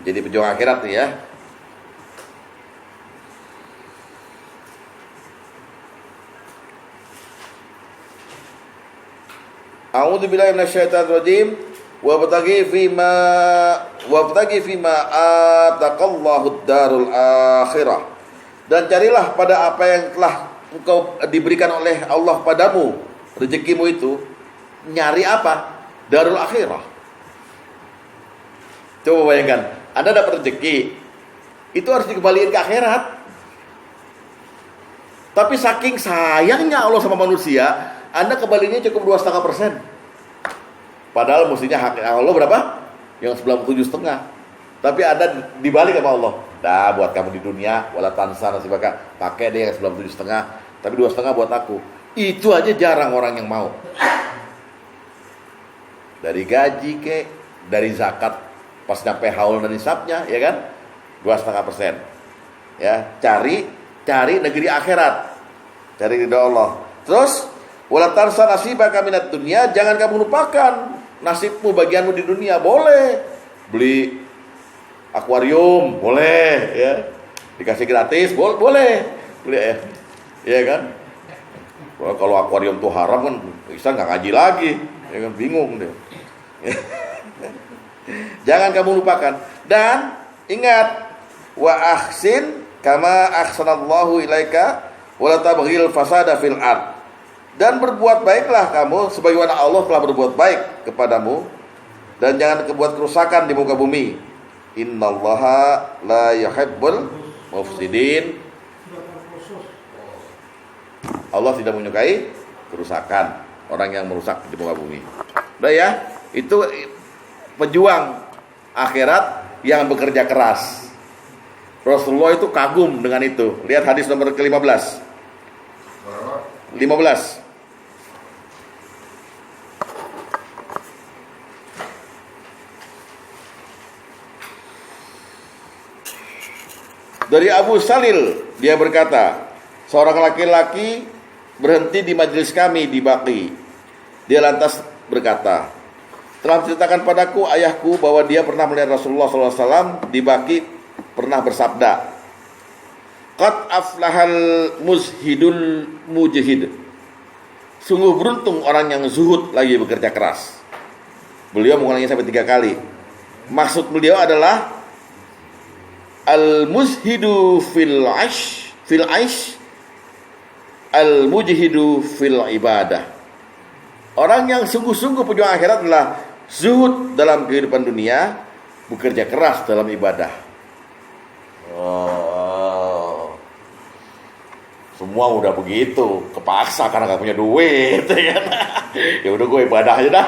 Jadi pejuang akhirat ya. A'udzu billahi minasyaitonir rajim. Wabtaghi fima ataqallahu darul akhirah. Dan carilah pada apa yang telah engkau diberikan oleh Allah padamu, rezekimu itu. Nyari apa? Darul akhirah. Coba bayangkan, Anda dapat rezeki, itu harus dikembalikan ke akhirat. Tapi saking sayangnya Allah sama manusia, Anda kembalinya cukup 2,5%. Padahal mestinya hak Allah berapa? Yang 97,5. Tapi Anda dibalik sama Allah. Dah buat kamu di dunia, wala tansa nasibaka, pakai deh yang 97,5, tapi 2,5 buat aku. Itu aja jarang orang yang mau. Dari gaji ke, dari zakat pas nyampe haul dan nisabnya, ya kan? 2,5%. Ya, cari negeri akhirat. Cari ridha Allah. Terus wala tansa nasibaka minad dunya, jangan kamu lupakan nasibmu, bagianmu di dunia. Boleh beli akuarium, boleh ya. Dikasih gratis, boleh. Beli ya kan? Kalau akuarium tuh haram kan bisa nggak ngaji lagi. Ya kan, bingung deh. Jangan kamu lupakan. Dan ingat, wa ahsin kama ahsanallahu ilaika wa la tabghil fasada fil ard. Dan berbuat baiklah kamu sebagaimana Allah telah berbuat baik kepadamu, dan jangan berbuat kerusakan di muka bumi. Innallaha la yuhibbul mufsidin. Allah tidak menyukai kerusakan, orang yang merusak di muka bumi. Udah ya, itu pejuang akhirat yang bekerja keras. Rasulullah itu kagum dengan itu. Lihat hadis nomor ke-15. Berapa? 15. Dari Abu Salil, dia berkata, seorang laki-laki berhenti di majelis kami di Baqi. Dia lantas berkata, telah menceritakan padaku ayahku bahwa dia pernah melihat Rasulullah SAW di Baqi, pernah bersabda, qad aflahal muzhidul mujahid. Sungguh beruntung orang yang zuhud lagi bekerja keras. Beliau mengulangi sampai 3 kali. Maksud beliau adalah al-muzhidu fil aish al-mujhidu fil ibadah. Orang yang sungguh-sungguh pejuang akhirat adalah zuhud dalam kehidupan dunia, bekerja keras dalam ibadah. Semua udah begitu, kepaksa karena gak punya duit, ya kan? Ya udah gue ibadah aja dah.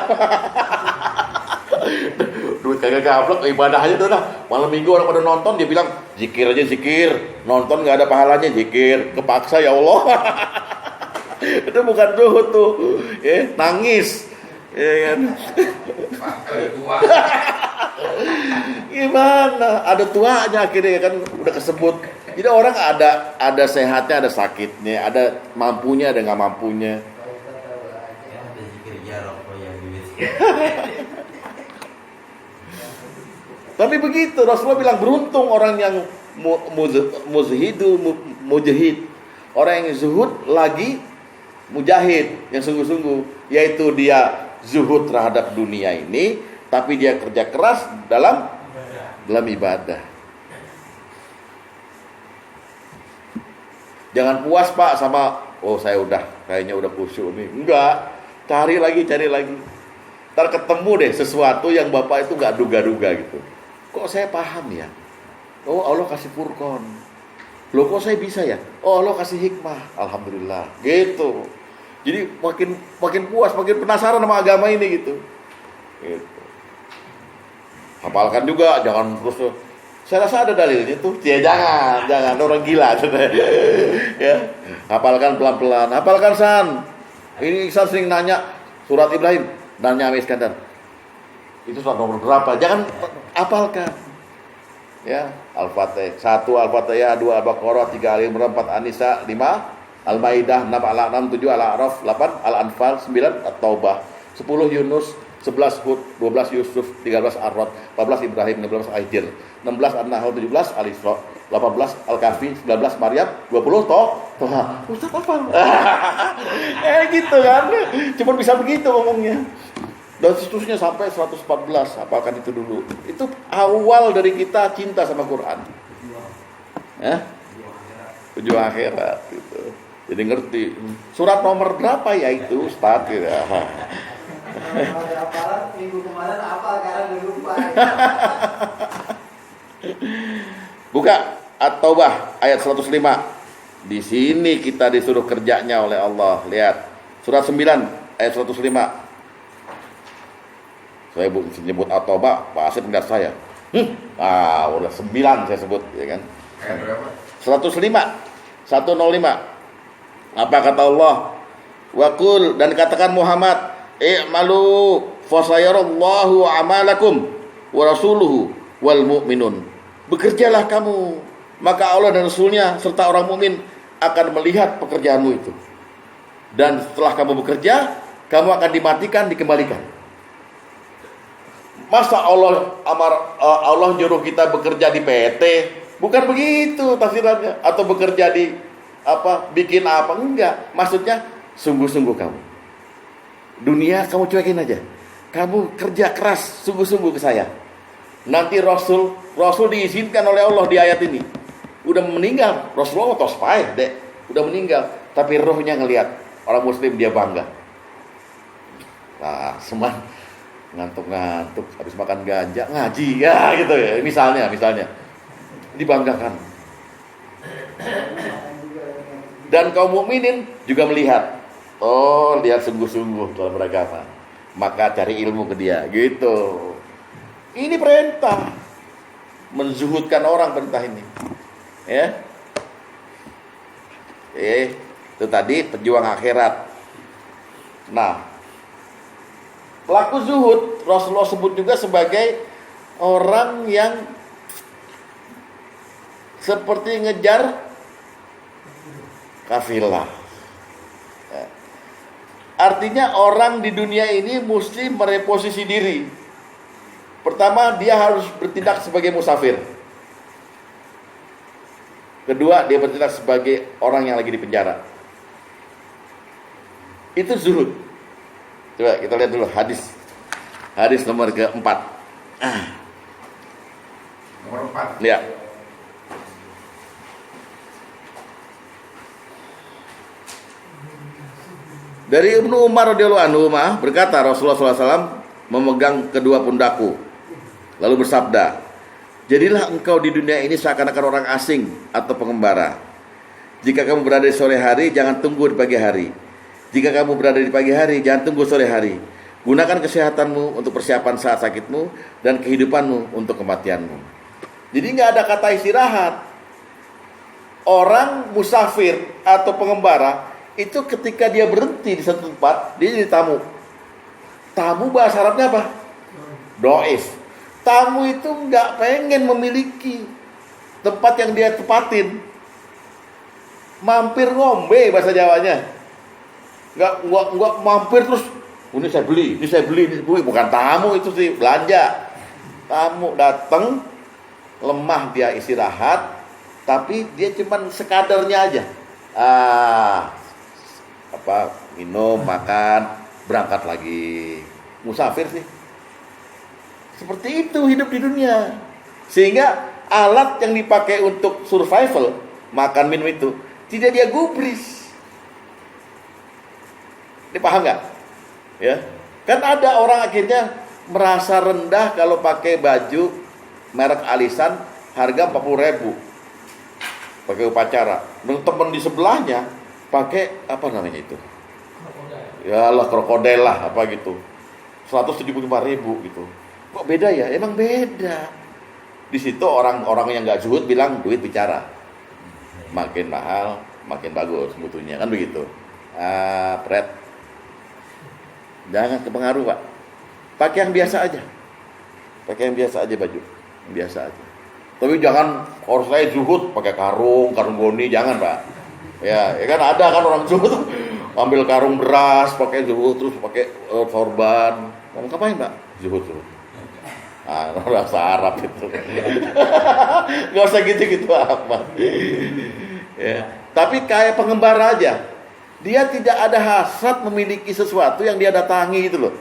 Duit kagak gablek, ibadah aja dah. Malam minggu orang pada nonton, dia bilang zikir aja zikir, nonton gak ada pahalanya, zikir, kepaksa ya Allah. Itu bukan zuhud tuh, ya, nangis, ya kan? Gimana? Ada tuanya akhirnya kan, udah kesebut. Jadi orang ada sehatnya, ada sakitnya, ada mampunya, ada nggak mampunya. Yang ada zikir jarok yang duit. Tapi begitu Rasulullah bilang beruntung orang yang mujahid, orang yang zuhud lagi mujahid, yang sungguh-sungguh, yaitu dia zuhud terhadap dunia ini, tapi dia kerja keras dalam ibadah. Jangan puas Pak sama saya kayaknya udah khusyuk nih. Enggak, cari lagi. Ntar ketemu deh sesuatu yang Bapak itu nggak duga-duga gitu. Kok saya paham ya? Oh Allah kasih furqan. Loh kok saya bisa ya? Oh Allah kasih hikmah. Alhamdulillah. Gitu. Jadi makin puas, makin penasaran sama agama ini gitu. Gitu. Hafalkan juga, jangan terus. Saya rasa ada dalilnya tuh. Ya jangan orang gila. Ya. Hafalkan pelan-pelan. Hafalkan San. Ini San sering nanya surat Ibrahim, nanya Ame Iskandar. Itu surat nomor berapa? Jangan hafalkan. Ya, Al-Fatihah 1 Al-Fatihah, 2 Al-Baqarah, 3 Al-Imran, 4 An-Nisa, 5 Al-Maidah, 6 Al-An'am, 7 Al-A'raf, 8 Al-Anfal, 9 At-Taubah, 10 Yunus, 11 Hud, 12 Yusuf, 13 Ar-Rad, 14 Ibrahim, 15 Al-Hijr, 16 An-Nahl, 17 Al-Isra, 18 Al-Kahfi, 19 Maryam, 20 Toha. Ustaz hafal. Gitu kan. Cuma bisa begitu ngomongnya. Dan seterusnya sampai 114, hafalkan itu dulu. Itu awal dari kita cinta sama Quran. Tujuan akhirat gitu. Jadi ngerti. Surat nomor berapa ya itu Ustaz gitu. Kalau ada hafalan minggu kemarin hafal, sekarang udah lupa. Buka At-Taubah ayat 105. Di sini kita disuruh kerjanya oleh Allah. Lihat. Surat 9 ayat 105. Saya nyebut At-Taubah, Pak Asep enggak saya. Udah 9 saya sebut, ya kan? Ayat berapa? 105. Apa kata Allah? Waqul, dan katakan Muhammad, i'malu fasayarallahu amalakum wa rasuluhu wal mu'minun. Bekerjalah kamu, maka Allah dan Rasulnya serta orang mukmin akan melihat pekerjaanmu itu. Dan setelah kamu bekerja, kamu akan dimatikan, dikembalikan. Masa Allah nyuruh kita bekerja di PT? Bukan begitu tafsirannya. Atau bekerja di bikin apa? Enggak. Maksudnya sungguh-sungguh kamu. Dunia kamu cuekin aja. Kamu kerja keras sungguh-sungguh ke saya. Nanti Rasul diizinkan oleh Allah di ayat ini. udah meninggal. Rasulullah tos paeh dek, udah meninggal, tapi rohnya ngelihat orang muslim, dia bangga. Nah, seman ngantuk-ngantuk habis makan ganja ngaji ya gitu ya, misalnya dibanggakan. Dan kaum mukminin juga melihat, oh lihat sungguh-sungguh dalam beragama, maka cari ilmu ke dia gitu. Ini perintah, menzuhudkan orang perintah ini ya. Itu tadi pejuang akhirat. Nah, pelaku zuhud Rasulullah sebut juga sebagai orang yang seperti ngejar kafilah. Artinya orang di dunia ini mesti mereposisi diri. Pertama, dia harus bertindak sebagai musafir. Kedua, dia bertindak sebagai orang yang lagi di penjara. Itu zuhud. Coba kita lihat dulu hadis nomor keempat. Nomor 4. Ya. Dari Ibnu Umar radhiyallahu anhu berkata, Rasulullah SAW memegang kedua pundakku, lalu bersabda, jadilah engkau di dunia ini seakan-akan orang asing atau pengembara. Jika kamu berada di sore hari, jangan tunggu di pagi hari. Jika kamu berada di pagi hari, jangan tunggu sore hari. Gunakan kesehatanmu untuk persiapan saat sakitmu, dan kehidupanmu untuk kematianmu. Jadi nggak ada kata istirahat. Orang musafir atau pengembara itu ketika dia berhenti di satu tempat, dia jadi tamu. Tamu bahasa Arabnya apa? Doif. Tamu itu nggak pengen memiliki tempat yang dia tepatin. Mampir ngombe bahasa Jawanya. Nggak mampir terus. Ini saya beli, bukan tamu, itu sih belanja. Tamu datang, lemah dia istirahat, tapi dia cuman sekadarnya aja. Minum, makan, berangkat lagi. Musafir sih. Seperti itu hidup di dunia. Sehingga alat yang dipakai untuk survival, makan minum itu, tidak dia gubris. Ini paham nggak? Ya, kan ada orang akhirnya merasa rendah kalau pakai baju merek alisan harga 40.000 pakai upacara. Dan teman di sebelahnya pakai apa namanya itu? Ya Allah, krokodil lah apa gitu. 175.000 gitu. Kok beda ya? Emang beda. Di situ orang-orang yang nggak zuhud bilang duit bicara. Makin mahal, makin bagus mutunya, kan begitu. Pret. Jangan kepengaruh, Pak. Pakai yang biasa aja. Pakai yang biasa aja baju. Yang biasa aja. Tapi jangan harus saya zuhud pakai karung goni, jangan, Pak. Ya kan ada kan orang zuhud ambil karung beras, pakai zuhud, terus pakai sorban. Mau ngapain, Pak? Zuhud. Bahasa Arab itu. Gak usah gitu-gitu amat. Ya. Tapi kayak pengembara aja. Dia tidak ada hasrat memiliki sesuatu yang dia datangi gitu loh.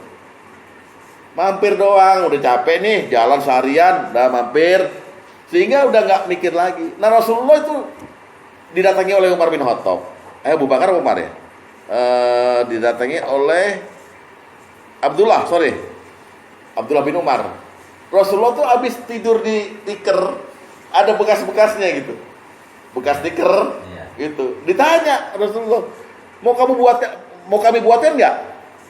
Mampir doang, udah capek nih, jalan seharian, udah mampir. Sehingga udah gak mikir lagi. Nah, Rasulullah itu didatangi oleh Umar bin Khattab. Abu Bakar Umar ya? Didatangi oleh Abdullah bin Umar. Rasulullah tuh habis tidur di tikar, ada bekas-bekasnya gitu. Bekas tikar gitu. Ditanya Rasulullah, mau kami buatin nggak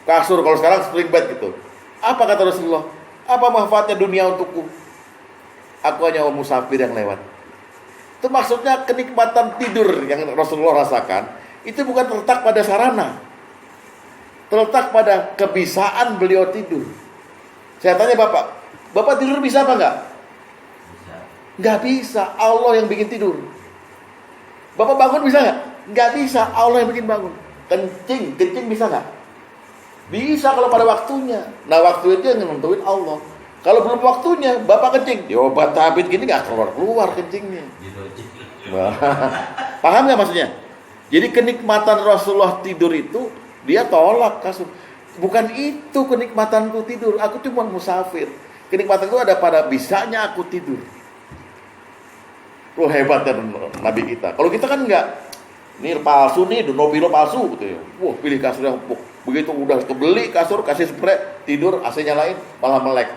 kasur kalau sekarang spring bed gitu? Apa kata Rasulullah? Apa manfaatnya dunia untukku? Aku hanya musafir yang lewat. Itu maksudnya kenikmatan tidur yang Rasulullah rasakan itu bukan terletak pada sarana, terletak pada kebiasaan beliau tidur. Saya tanya Bapak tidur bisa apa enggak? Bisa. Nggak bisa, Allah yang bikin tidur. Bapak bangun bisa nggak? Nggak bisa, Allah yang bikin bangun. Kencing bisa nggak? Bisa kalau pada waktunya. Nah, waktu itu yang nentuin Allah. Kalau belum waktunya, Bapak kencing, ya obat tabit gini nggak keluar kencingnya. Paham nggak maksudnya? Jadi kenikmatan Rasulullah tidur itu dia tolak kasur. Bukan itu kenikmatanku tidur. Aku cuma musafir. Kenikmatan itu ada pada bisanya aku tidur. hebatnya Nabi kita. Kalau kita kan enggak. Ini palsu nih, Donobilo palsu gitu ya. Wah, pilih kasur yang empuk. Begitu udah kebeli kasur, kasih spray, tidur, AC nyalain, malah melek.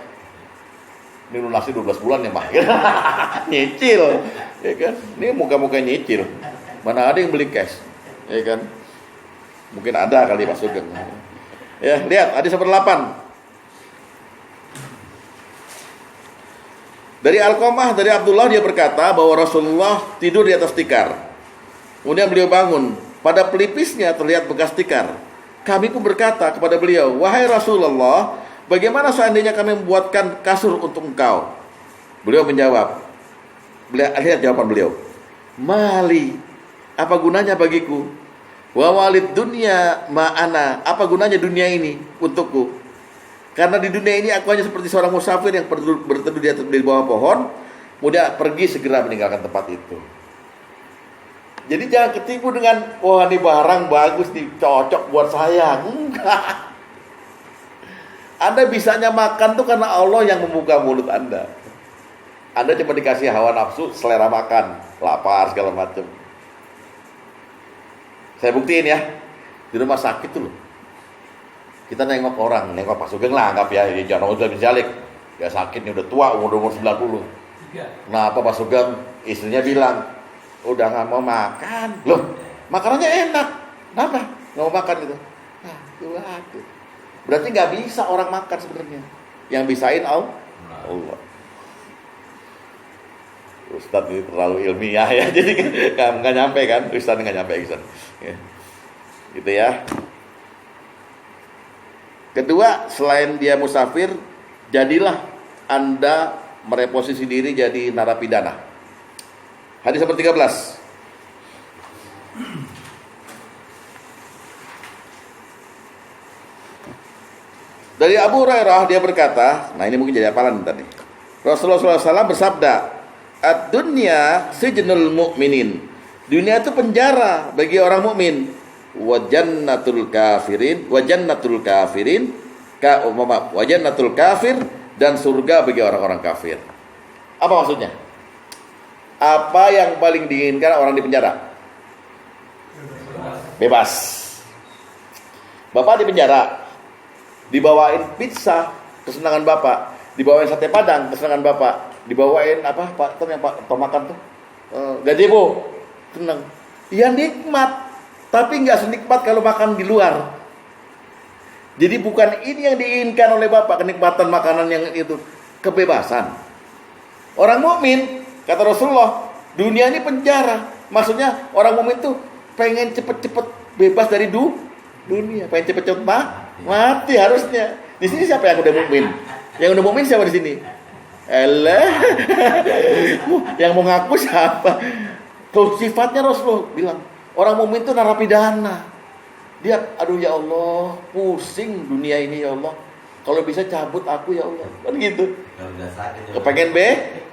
Ini lunasi 12 bulan ya, Mbak. Nyicil. Ya kan? Ini muka-muka nyicil. Mana ada yang beli cash. Ya kan? Mungkin ada kali Pak Sugeng. Ya, lihat hadis 8. Dari Alqamah, dari Abdullah dia berkata bahwa Rasulullah tidur di atas tikar. Kemudian beliau bangun, pada pelipisnya terlihat bekas tikar. Kami pun berkata kepada beliau, wahai Rasulullah, bagaimana seandainya kami membuatkan kasur untuk engkau? Beliau menjawab, lihat jawaban beliau. Mali, apa gunanya bagiku? Wa walid dunya ma'ana, apa gunanya dunia ini untukku? Karena di dunia ini aku hanya seperti seorang musafir yang berteduh di bawah pohon, kemudian pergi segera meninggalkan tempat itu. Jadi jangan ketipu dengan, wah ini barang bagus nih, cocok buat saya. Enggak. Anda bisanya makan tuh karena Allah yang membuka mulut Anda. Anda cuma dikasih hawa nafsu, selera makan, lapar segala macam. Saya buktiin ya, di rumah sakit tuh loh. Kita nengok orang, nengok Pak Sugeng lah, anggap ya, jangan udah bijalik. Ya sakit nih, udah tua, umur 90. Kenapa Pak Sugeng? Istrinya bilang, udah nggak mau makan. Loh, makanannya enak. Kenapa nggak mau makan gitu? Nah, itu. Berarti nggak bisa orang makan sebenarnya. Yang bisain Allah. Ustadz ini terlalu ilmiah ya, jadi nggak nyampe kan? Ustadz nggak nyampe Ustadz. Ya. Gitu ya. Kedua, selain dia musafir, jadilah Anda mereposisi diri jadi narapidana. Hadis nomor 13. Dari Abu Hurairah dia berkata, nah ini mungkin jadi hafalan tadi. Rasulullah SAW bersabda, ad-dunya sijnul mu'minin. Dunia itu penjara bagi orang mukmin. Wa jannatul kafirin, wa jannatul kafir, dan surga bagi orang-orang kafir. Apa maksudnya? Apa yang paling diinginkan orang di penjara? Bebas. Bapak di penjara, dibawain pizza, kesenangan Bapak. Dibawain sate padang, kesenangan Bapak. Dibawain apa? Pak, yang Pak makan tuh gazebo, senang. Ya nikmat, tapi nggak senikmat kalau makan di luar. Jadi bukan ini yang diinginkan oleh Bapak, kenikmatan makanan yang itu, kebebasan. Orang mukmin, kata Rasulullah, dunia ini penjara. Maksudnya orang mukmin tuh pengen cepet-cepet bebas dari dunia, pengen cepet-cepet mati harusnya. Di sini siapa yang udah mukmin? Yang udah mukmin siapa di sini? Yang mau ngaku siapa? Tuh sifatnya Rasulullah bilang, orang mukmin tuh narapidana. Dia, aduh ya Allah, pusing dunia ini ya Allah. Kalau bisa cabut aku ya Allah. Kan gitu. Kepengen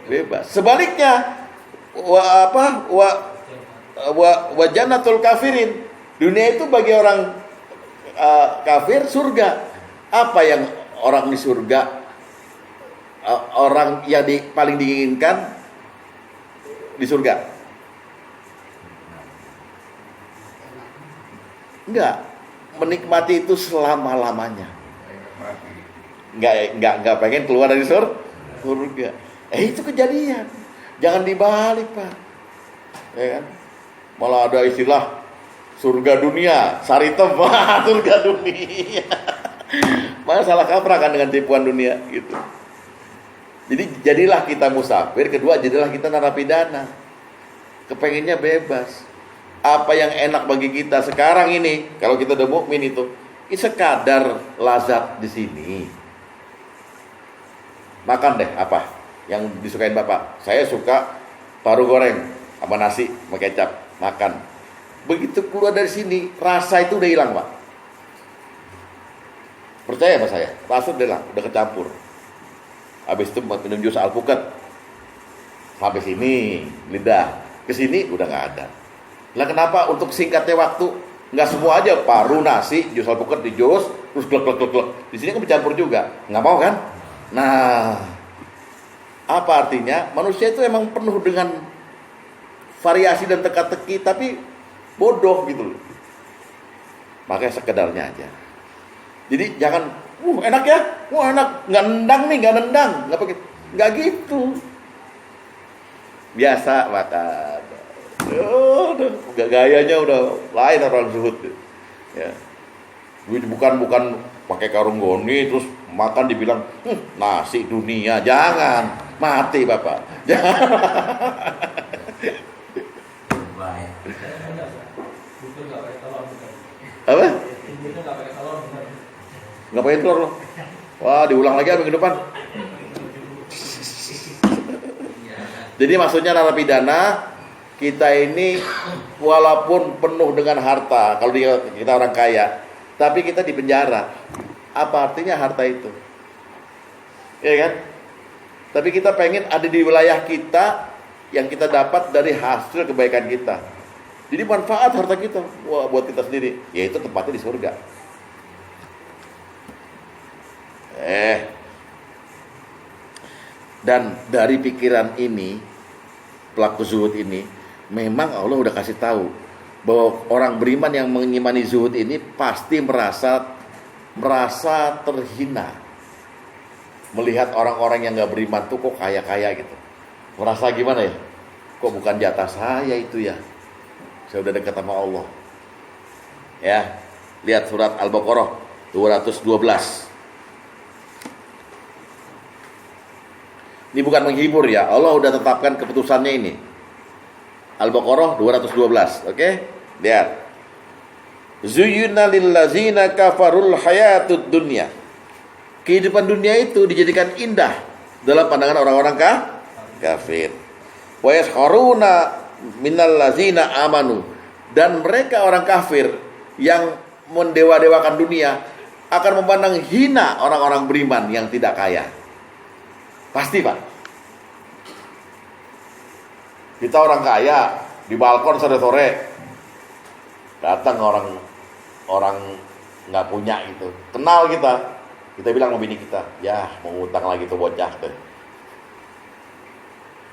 bebas. Sebaliknya, wa jannatul kafirin. Dunia itu bagi orang kafir surga. Apa yang orang di surga, orang yang paling diinginkan di surga? Enggak, menikmati itu selama-lamanya. Enggak pengen keluar dari surga. Itu kejadian. Jangan dibalik, Pak. Ya kan? Malah ada istilah surga dunia, saritem, surga dunia. Malah salah kaprah kan dengan tipuan dunia gitu. Jadi jadilah kita musafir, kedua jadilah kita narapidana. Kepengennya bebas. Apa yang enak bagi kita sekarang ini, kalau kita udah mukmin itu sekadar lazat di sini. Makan deh apa yang disukain Bapak. Saya suka paru goreng sama nasi sama kecap, makan. Begitu keluar dari sini, rasa itu udah hilang, Pak. Percaya sama saya, rasa udah hilang, udah kecampur. Habis itu minum jus alpukat. Sampai sini lidah, ke sini udah nggak ada. Lah kenapa untuk singkatnya waktu nggak semua aja paru nasi jus alpukat di jus terus glek. Di sini kan bercampur juga, nggak mau kan? Nah, apa artinya? Manusia itu emang penuh dengan variasi dan teka-teki, tapi bodoh gitu loh. Makanya sekedarnya aja. Jadi jangan, enak ya, enak, nggak nendang nih, nggak nendang, nggak gitu. Biasa makan. Udah gayanya udah lain orang zuhud. Ya. Bukan pakai karung goni terus makan dibilang nasi dunia, jangan, mati Bapak. Jangan. Baik. Bubur nggak pakai telur. Apa? Buburnya nggak pakai telur. Nggak pakai telur loh. Wah, diulang lagi minggu depan. Jadi maksudnya narapidana kita ini walaupun penuh dengan harta, kalau kita orang kaya, tapi kita di penjara. Apa artinya harta itu? Ya kan? Tapi kita pengen ada di wilayah kita yang kita dapat dari hasil kebaikan kita. Jadi manfaat harta kita buat kita sendiri, yaitu tempatnya di surga. Dan dari pikiran ini, pelaku zuhud ini, memang Allah udah kasih tahu bahwa orang beriman yang mengimani zuhud ini pasti merasa terhina melihat orang-orang yang nggak beriman tuh kok kaya-kaya gitu. Merasa gimana ya? Kok bukan jatah saya itu ya? Saya udah dekat sama Allah. Ya, lihat surat Al-Baqarah 212. Ini bukan menghibur ya, Allah udah tetapkan keputusannya ini. Al-Baqarah 212, oke? Lihat. Zuyyina lillazina kafarul hayatud dunya. Kehidupan dunia itu dijadikan indah dalam pandangan orang-orang kafir. Wa yaskharuna minal ladzina amanu. Dan mereka orang kafir yang mendewa-dewakan dunia akan memandang hina orang-orang beriman yang tidak kaya. Pasti Pak. Kita orang kaya di balkon sore-sore datang orang nggak punya gitu, kenal kita bilang sama bini kita, ya mau utang lagi tuh bocah tuh.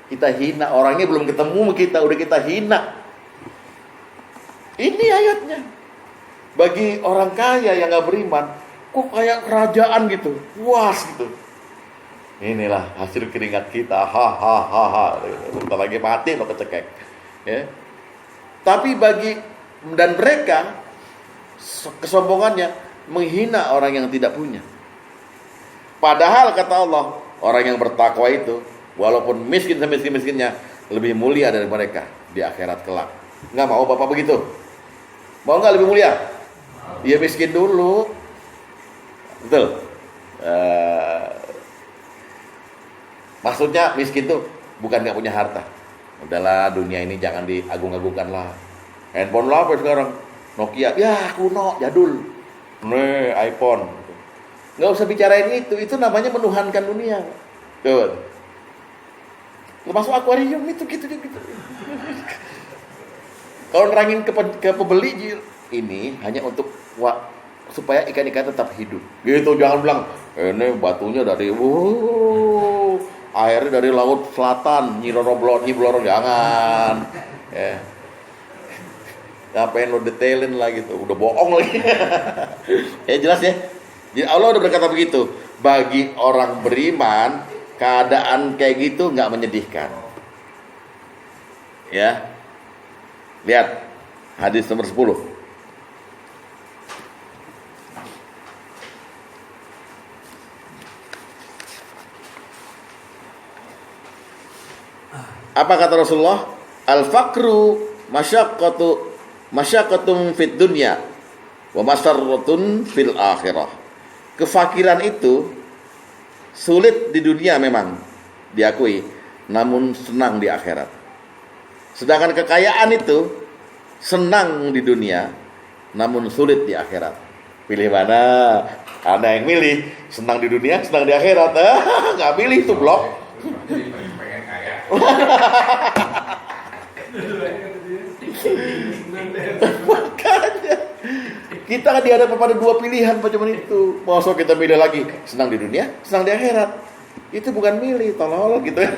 Kita hina orangnya, belum ketemu sama kita udah kita hina. Ini ayatnya. Bagi orang kaya yang nggak beriman, kok kayak kerajaan gitu, puas gitu. Inilah hasil keringat kita, ha. Bentar lagi mati lo kecekek. Ya. Tapi dan mereka kesombongannya menghina orang yang tidak punya. Padahal kata Allah, orang yang bertakwa itu walaupun miskin semiskin-miskinnya lebih mulia dari mereka di akhirat kelak. Nggak mau Bapak begitu? Mau nggak lebih mulia? Dia miskin dulu. Betul. Maksudnya miskin tuh bukan nggak punya harta. Udahlah, dunia ini jangan diagung-agungkan lah. Handphone lah apa sekarang? Nokia, ya kuno, jadul. Nih iPhone. Nggak usah bicarain itu namanya menuhankan dunia. Tuh. Masuk akuarium itu gitu. Kalau nerangin ke pembeli, ini hanya untuk supaya ikan-ikan tetap hidup. Gitu, jangan bilang ini batunya dari airnya dari laut selatan, Nyi Bloro, jangan. Ya. Ngapain lo detailin lah gitu, udah bohong lagi. Ya jelas ya. Jadi Allah udah berkata begitu. Bagi orang beriman, keadaan kayak gitu nggak menyedihkan. Ya. Lihat hadis nomor 10. Apa kata Rasulullah? Al-faqru masyaqqatun fid dunya wa masarratun fil akhirah. Kefakiran itu sulit di dunia memang diakui, namun senang di akhirat. Sedangkan kekayaan itu senang di dunia, namun sulit di akhirat. Pilih mana? Ada yang milih senang di dunia, senang di akhirat. Nggak pilih itu blok. Pengen kaya. Makanya kita dihadapkan pada dua pilihan macam itu. Masa kita pilih lagi senang di dunia, senang di akhirat. Itu bukan milih, tolol gitu kan.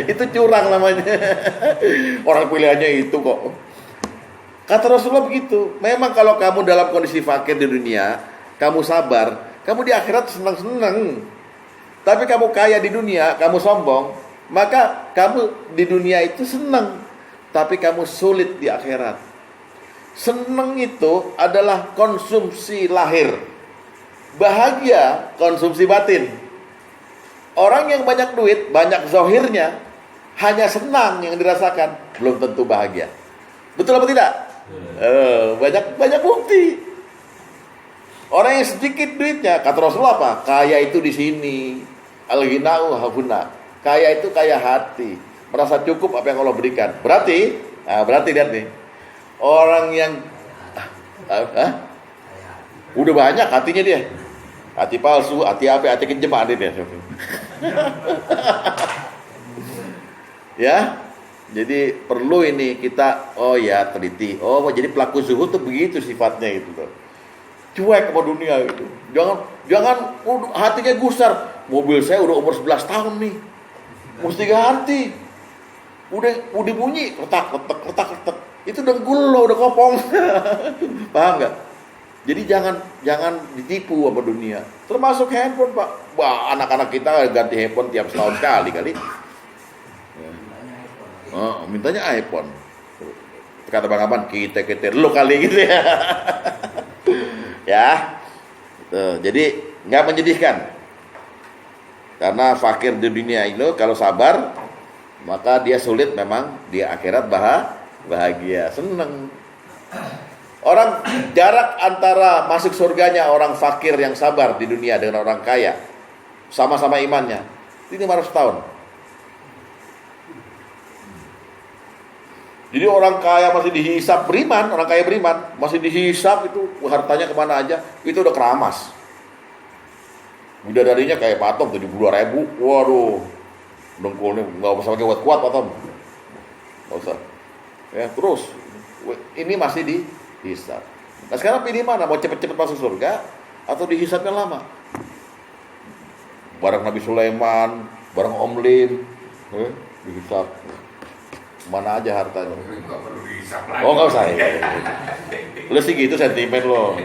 Itu curang namanya. Orang pilihannya itu kok. Kata Rasulullah begitu. Memang kalau kamu dalam kondisi fakir di dunia, kamu sabar, kamu di akhirat senang-senang. Tapi kamu kaya di dunia, kamu sombong, maka kamu di dunia itu senang, tapi kamu sulit di akhirat. Senang itu adalah konsumsi lahir, bahagia konsumsi batin. Orang yang banyak duit, banyak zahirnya, hanya senang yang dirasakan, belum tentu bahagia. Betul apa tidak? Banyak bukti. Orang yang sedikit duitnya, kata Rasulullah apa? Kaya itu di sini. Al-ghina'u hahuna. Kaya itu kaya hati, merasa cukup apa yang Allah berikan. Berarti lihat nih. Orang yang udah banyak hatinya dia. Hati palsu, hati apa, hati kejem ada dia. Ya. Jadi perlu ini kita teliti. Jadi pelaku zuhud tuh begitu sifatnya gitu loh. Cuek sama dunia gitu. Jangan hatinya gusar. Mobil saya udah umur 11 tahun nih. Mesti ganti. Udah bunyi retak. Itu dengkul lo, udah kopong. Paham enggak? Jadi jangan ditipu sama dunia. Termasuk handphone, Pak. Wah, anak-anak kita ganti handphone tiap setahun sekali kali. Mintanya iPhone. Kata Bang Aman, kita lo kali gitu ya. Ya. Jadi nggak menyedihkan. Karena fakir di dunia ini kalau sabar, maka dia sulit memang di akhirat bahagia, seneng. Orang jarak antara masuk surganya orang fakir yang sabar di dunia dengan orang kaya, sama-sama imannya, ini 500 tahun. Jadi orang kaya masih dihisap beriman, orang kaya beriman masih dihisap itu hartanya kemana aja, itu udah keramas. Bidadarinya kayak patom 72.000, waduh, dengkulnya nggak usah pakai kuat patom, nggak usah. Ya terus, ini masih dihisap. Nah sekarang pilih mana? Mau cepet-cepet masuk surga atau dihisapnya lama? Barang Nabi Sulaiman, barang Om Lin, dihisap. Mana aja hartanya? Nggak perlu dihisap lagi. Oh nggak usah. Lu sih gitu sentimen lo.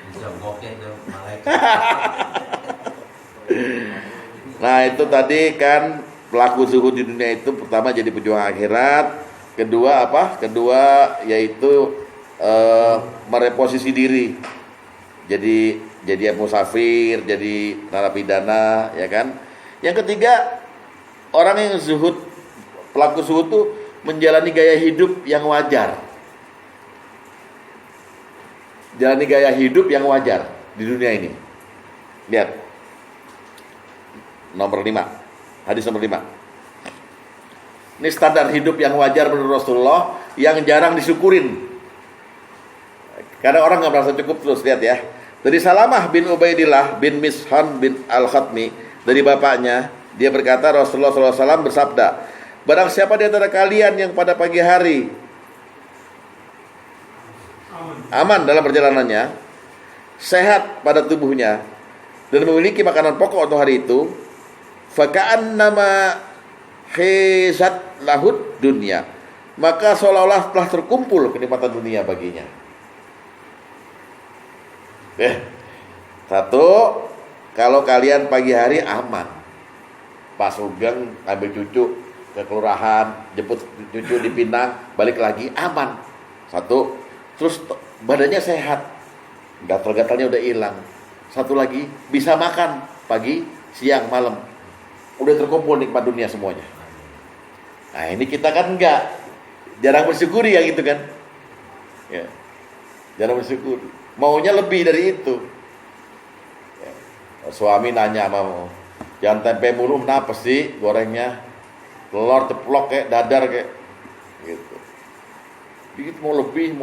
Bisa bokeh tuh malaikat. Nah itu tadi kan pelaku zuhud di dunia itu pertama jadi pejuang akhirat, kedua apa? Kedua yaitu mereposisi diri. Jadi musafir, jadi narapidana, ya kan? Yang ketiga, orang yang zuhud, pelaku zuhud itu menjalani gaya hidup yang wajar. Jalani gaya hidup yang wajar di dunia ini. Lihat. Nomor 5. Hadis nomor 5. Ini standar hidup yang wajar menurut Rasulullah yang jarang disyukurin. Karena orang nggak merasa cukup terus. Lihat ya. Dari Salamah bin Ubaidillah bin Mishan bin Al-Khatmi, dari bapaknya, dia berkata Rasulullah SAW bersabda, barang siapa di antara kalian yang pada pagi hari aman dalam perjalanannya, sehat pada tubuhnya, dan memiliki makanan pokok untuk hari itu, faka'annama hizat lahud dunya, maka seolah-olah telah terkumpul kenikmatan dunia baginya. Satu, kalau kalian pagi hari aman, pas Sugeng ambil cucu ke kelurahan, jemput cucu di Pinang, balik lagi aman. Satu, terus badannya sehat, gatal-gatalnya udah hilang. Satu lagi, bisa makan pagi, siang, malam, udah terkumpul nikmat dunia semuanya. Nah ini kita kan enggak, jarang bersyukuri yang itu kan, ya, jarang bersyukuri, maunya lebih dari itu. Ya. Suami nanya sama, jangan tempe mulu, kenapa sih gorengnya, telur ceplok kayak dadar kayak, gitu. Dikit mau lebih,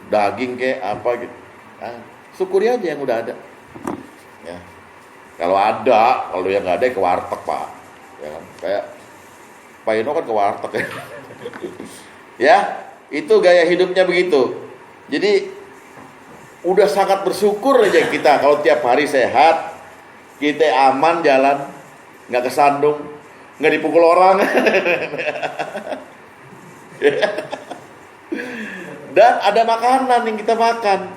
daging kayak apa gitu. Nah, syukuri aja yang udah ada. Ya. Kalau ada, kalau yang nggak ada ke warteg Pak. Ya kan? Kayak Pak Ino kan ke warteg ya. Ya, itu gaya hidupnya begitu. Jadi udah sangat bersyukur aja kita kalau tiap hari sehat, Kita aman jalan, nggak kesandung, nggak dipukul orang. Dan ada makanan yang kita makan,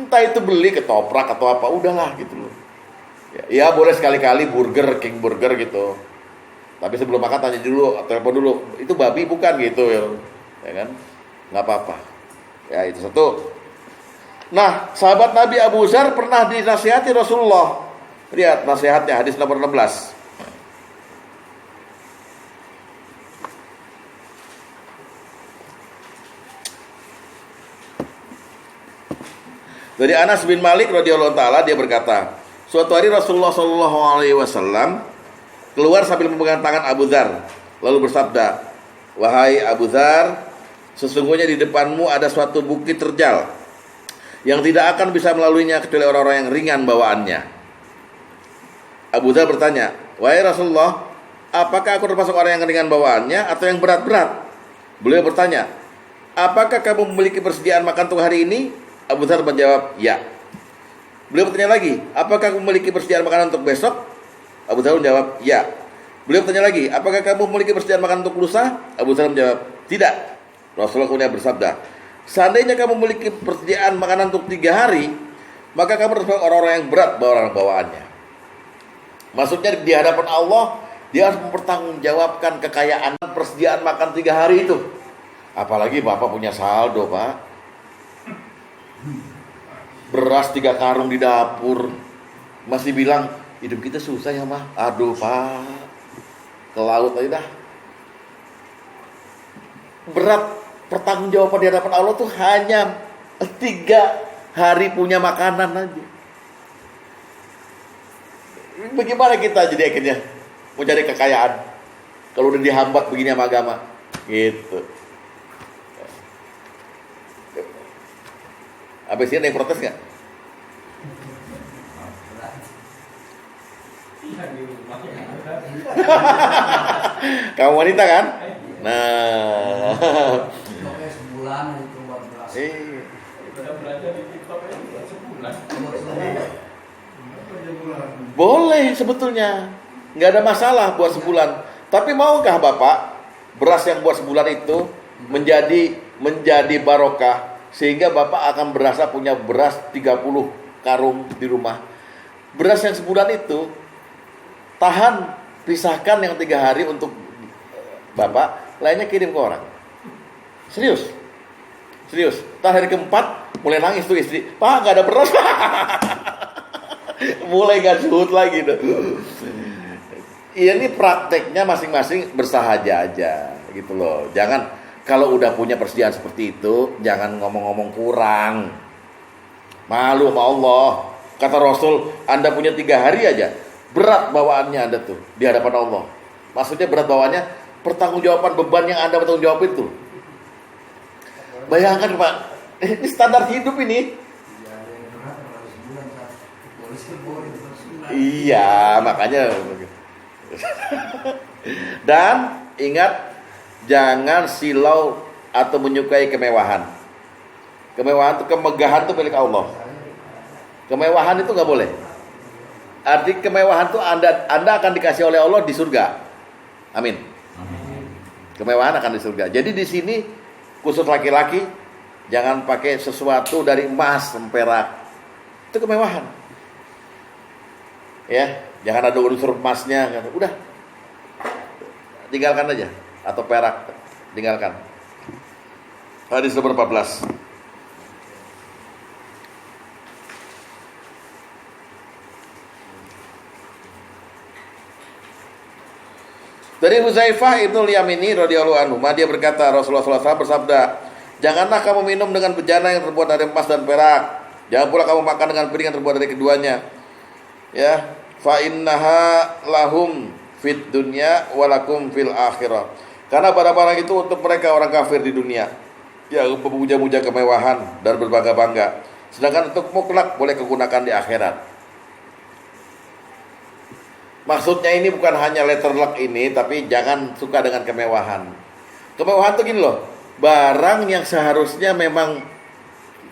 entah itu beli ketoprak atau apa, udahlah gitu loh. Ya boleh sekali-kali burger, king burger gitu. Tapi sebelum makan tanya dulu, telepon dulu, itu babi bukan gitu ya kan? Nggak apa-apa. Ya itu satu. Nah, sahabat Nabi Abu Dzar pernah dinasihati Rasulullah. Lihat nasihatnya, hadis nomor 16. Dari Anas bin Malik radhiyallahu taala, dia berkata, suatu hari Rasulullah Shallallahu alaihi wasallam keluar sambil memegang tangan Abu Dzar, lalu bersabda, "Wahai Abu Dzar, sesungguhnya di depanmu ada suatu bukit terjal yang tidak akan bisa melaluinya kecuali orang-orang yang ringan bawaannya." Abu Dzar bertanya, "Wahai Rasulullah, apakah aku termasuk orang yang ringan bawaannya atau yang berat-berat?" Beliau bertanya, "Apakah kamu memiliki persediaan makan untuk hari ini?" Abu Dzar menjawab, "Ya." Beliau bertanya lagi, "Apakah kamu memiliki persediaan makanan untuk besok?" Abu Dzar menjawab, "Ya." Beliau bertanya lagi, "Apakah kamu memiliki persediaan makanan untuk lusa?" Abu Dzar menjawab, "Tidak." Rasulullah kemudian bersabda, "Seandainya kamu memiliki persediaan makanan untuk 3 hari, maka kamu termasuk orang-orang yang berat orang bawaannya." Maksudnya di hadapan Allah, dia harus mempertanggungjawabkan kekayaan persediaan makan 3 hari itu. Apalagi Bapak punya saldo, Pak. Beras 3 karung di dapur, masih bilang hidup kita susah ya mah. Aduh Pak, ke laut aja dah. Berat pertanggungjawaban di hadapan Allah tuh hanya 3 hari punya makanan aja. Bagaimana kita jadi akhirnya mau cari kekayaan kalau udah dihambat begini sama agama gitu. Abis ini ada yang protes nggak? Kamu wanita kan? Nah, Pokoknya sebulan itu buat beras. Udah belajar di TikTok aja buat sebulan. boleh sebetulnya, nggak ada masalah buat sebulan. Tapi maukah Bapak beras yang buat sebulan itu menjadi barokah? Sehingga Bapak akan berasa punya beras 30 karung di rumah. Beras yang sebulan itu tahan, pisahkan yang 3 hari untuk Bapak, lainnya kirim ke orang. Serius. Entah hari keempat mulai nangis tuh istri, "Pak, gak ada beras." Mulai gak suhut lagi tuh. Ini prakteknya masing-masing bersahaja aja gitu loh. Jangan kalau udah punya persediaan seperti itu, jangan ngomong-ngomong kurang. Malu sama Allah. Kata Rasul, Anda punya 3 hari aja, berat bawaannya Anda tuh di hadapan Allah. Maksudnya berat bawaannya, pertanggungjawaban beban yang Anda bertanggung jawab itu. Bayangkan Pak, ini standar hidup ini. Iya, makanya. Dan ingat, jangan silau atau menyukai kemewahan. Kemewahan itu, kemegahan itu milik Allah. Kemewahan itu nggak boleh. Arti kemewahan itu Anda akan dikasih oleh Allah di surga. Amin. Kemewahan akan di surga. Jadi di sini khusus laki-laki jangan pakai sesuatu dari emas, perak. Itu kemewahan. Ya, jangan ada unsur emasnya. Udah, tinggalkan aja. Atau perak, tinggalkan. Hadis nomor 14. Dari Huzaifah ibnu Yamini radhiyallahu anhu, dia berkata, Rasulullah SAW bersabda, "Janganlah kamu minum dengan bejana yang terbuat dari emas dan perak. Jangan pula kamu makan dengan piring yang terbuat dari keduanya. Ya, fa innaha lahum fit dunya walakum fil akhirah." Karena barang-barang itu untuk mereka orang kafir di dunia, yang memuja-muja kemewahan dan berbangga-bangga. Sedangkan untuk kelak boleh digunakan di akhirat. Maksudnya ini bukan hanya letter luck ini, tapi jangan suka dengan kemewahan. Kemewahan tuh gini loh, barang yang seharusnya memang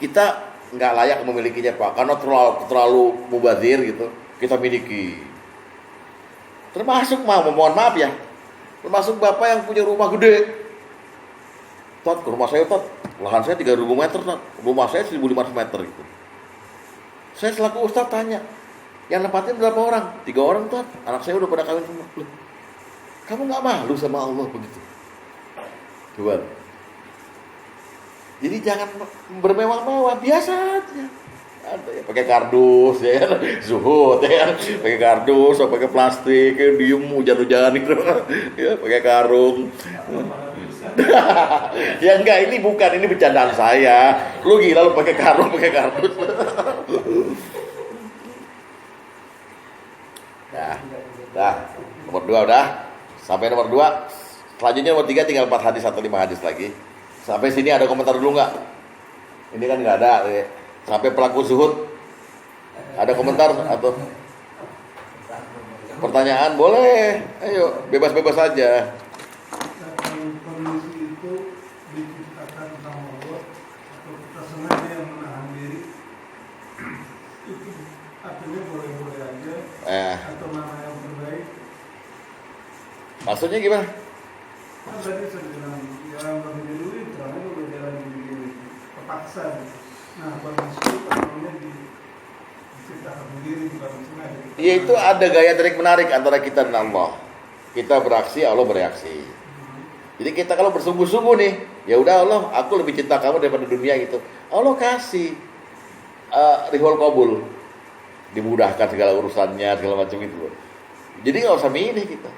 kita nggak layak memilikinya Pak, karena terlalu mubazir gitu. kita miliki. Termasuk mohon maaf ya, termasuk bapak yang punya rumah gede. Tot, ke rumah saya tot, lahan saya 3.000 meter tot, rumah saya 1.500 meter itu. Saya selaku ustaz tanya, yang nempatin berapa orang? 3 orang tot, anak saya udah pada kawin semua. Loh, kamu nggak malu sama Allah begitu? Coba. Jadi jangan bermewah-mewah, biasa aja. Ada ya pakai kardus ya kan, zuhud ya kan, pakai kardus atau pakai plastik, kayak diem hujan-hujan gitu, ya pakai karung. Ya enggak, ini bukan, ini bercandaan saya. Lu gila lu pakai karung, pakai kardus. Dah, nomor 2 udah. Sampai nomor 2. Selanjutnya nomor 3 tinggal 4 hadis atau 5 hadis lagi. Sampai sini ada komentar dulu nggak? Ini kan nggak ada. Sampai pelaku zuhud ada komentar atau pertanyaan boleh? Ayo, bebas-bebas aja. Kondisi itu diciptakan sama Allah atau kita sengaja yang menahan diri, itu artinya boleh-boleh aja atau mana yang terbaik. Maksudnya gimana? Kan tadi saya bilang yang lebih dulu itu udah jalan begini terpaksa. Nah, kondisi itu namanya diciptakan sendiri bukan sengaja. Ya itu ada gaya tarik menarik antara kita dan Allah. Kita beraksi, Allah bereaksi. Jadi kita kalau bersungguh-sungguh nih, ya udah Allah, aku lebih cinta kamu daripada dunia gitu. Allah kasih rihol qabul, dimudahkan segala urusannya, segala macam itu. Jadi nggak usah milih kita.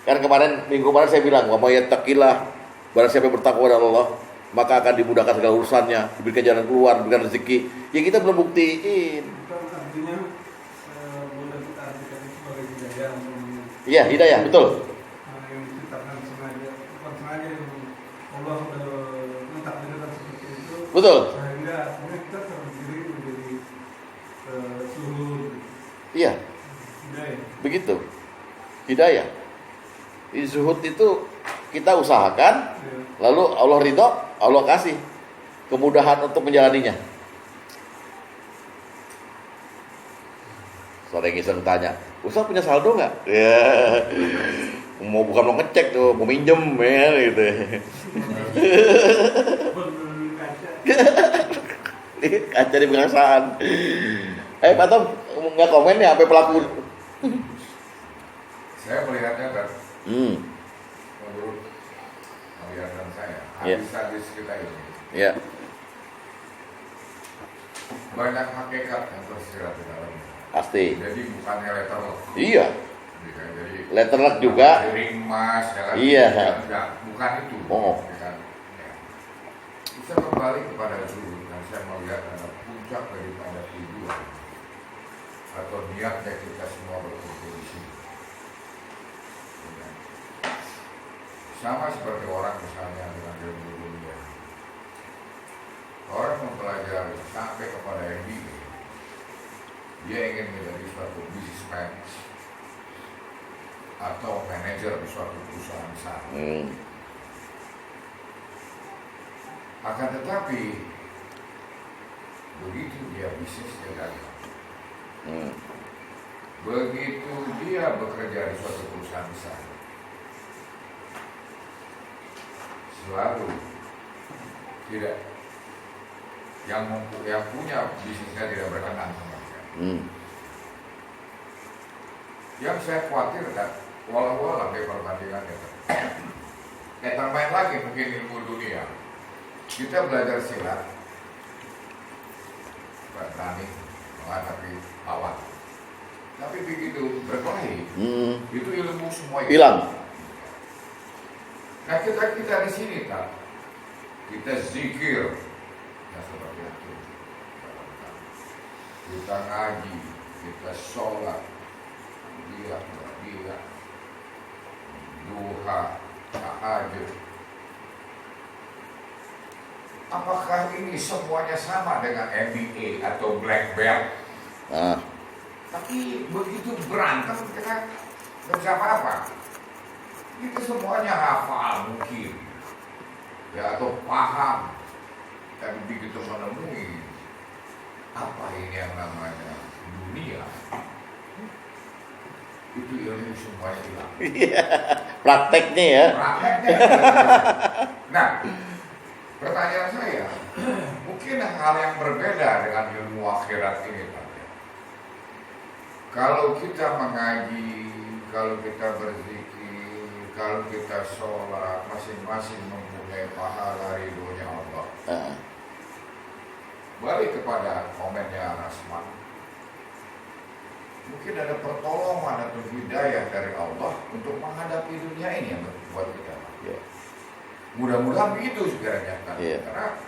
Kan minggu kemarin saya bilang, wa may yattaqillah, barang siapa yang bertakwa kepada Allah, maka akan dimudahkan segala urusannya, diberikan jalan keluar, diberikan rezeki. Ya kita belum buktiin. Bukan artinya boleh kita artikan itu sebagai hidayah. Iya, hidayah, betul. Yang diciptakan sengaja, bukan sengaja yang Allah mentakdirkan seperti itu. Betul. Sehingga akhirnya kita terdiri menjadi zuhud. Iya, Hidayah. begitu. Hidayah. Zuhud itu kita usahakan, lalu Allah ridho, Allah kasih kemudahan untuk menjalaninya. Sore iseng tanya, Ustaz punya saldo nggak? Ya, bukan mau ngecek tuh, mau minjem ya gitu. Kaca di pengasaan. Pak Tom nggak komen ya apa pelaku? Saya melihatnya kan, menurut penglihatan saya, hadis-hadis kita ini Ya. banyak hakikat yang tersirat di dalamnya. Pasti. Jadi bukannya letterlock. Iya. Jadi Letterlock juga. ring emas, ya kan? Iya. Enggak, bukan itu. Oh. Ya kan? Ya. Bisa kembali kepada zuhud dan saya melihat ada puncak daripada tujuan atau niatnya kita semua berkumpul di sini. Ya. Sama seperti orang misalnya dengan ilmu dunia. Orang mempelajari sampai kepada MBA. Dia ingin menjadi suatu businessman atau manajer di suatu perusahaan besar. Akan tetapi begitu dia bisnis dia gagal. Begitu dia bekerja di suatu perusahaan besar, selalu tidak yang punya bisnisnya tidak berkenan sama dia. Yang saya khawatirkan, walau kayak perbandingannya, tambahin lagi mungkin ilmu dunia. Kita belajar silat, bertani, menghadapi lawan. Tapi begitu berkelahi, itu ilmu semua Hilang. Nah kita di sini kan, kita zikir, ya seperti itu. Kita ngaji, kita sholat, gila, duha, tahajud. Apakah ini semuanya sama dengan MBA atau black belt? Tapi begitu berantem kita nggak bisa apa-apa. Kita semuanya hafal mungkin, ya atau paham. Tapi begitu menemui apa ini yang namanya dunia, itu ilmu semuanya hilang. Prakteknya ya. Prakteknya. Nah, pertanyaan saya, mungkin hal yang berbeda dengan ilmu akhirat ini, Pak. Kalau kita mengaji, kalau kita berzikir, kalau kita sholat, masing-masing mempunyai pahala ridhonya Allah. Balik kepada komennya Rasman, mungkin ada pertolongan atau hidayah dari Allah untuk menghadapi dunia ini yang buat kita. Yeah. Mudah-mudahan begitu sekiranya kan. Yeah. Karena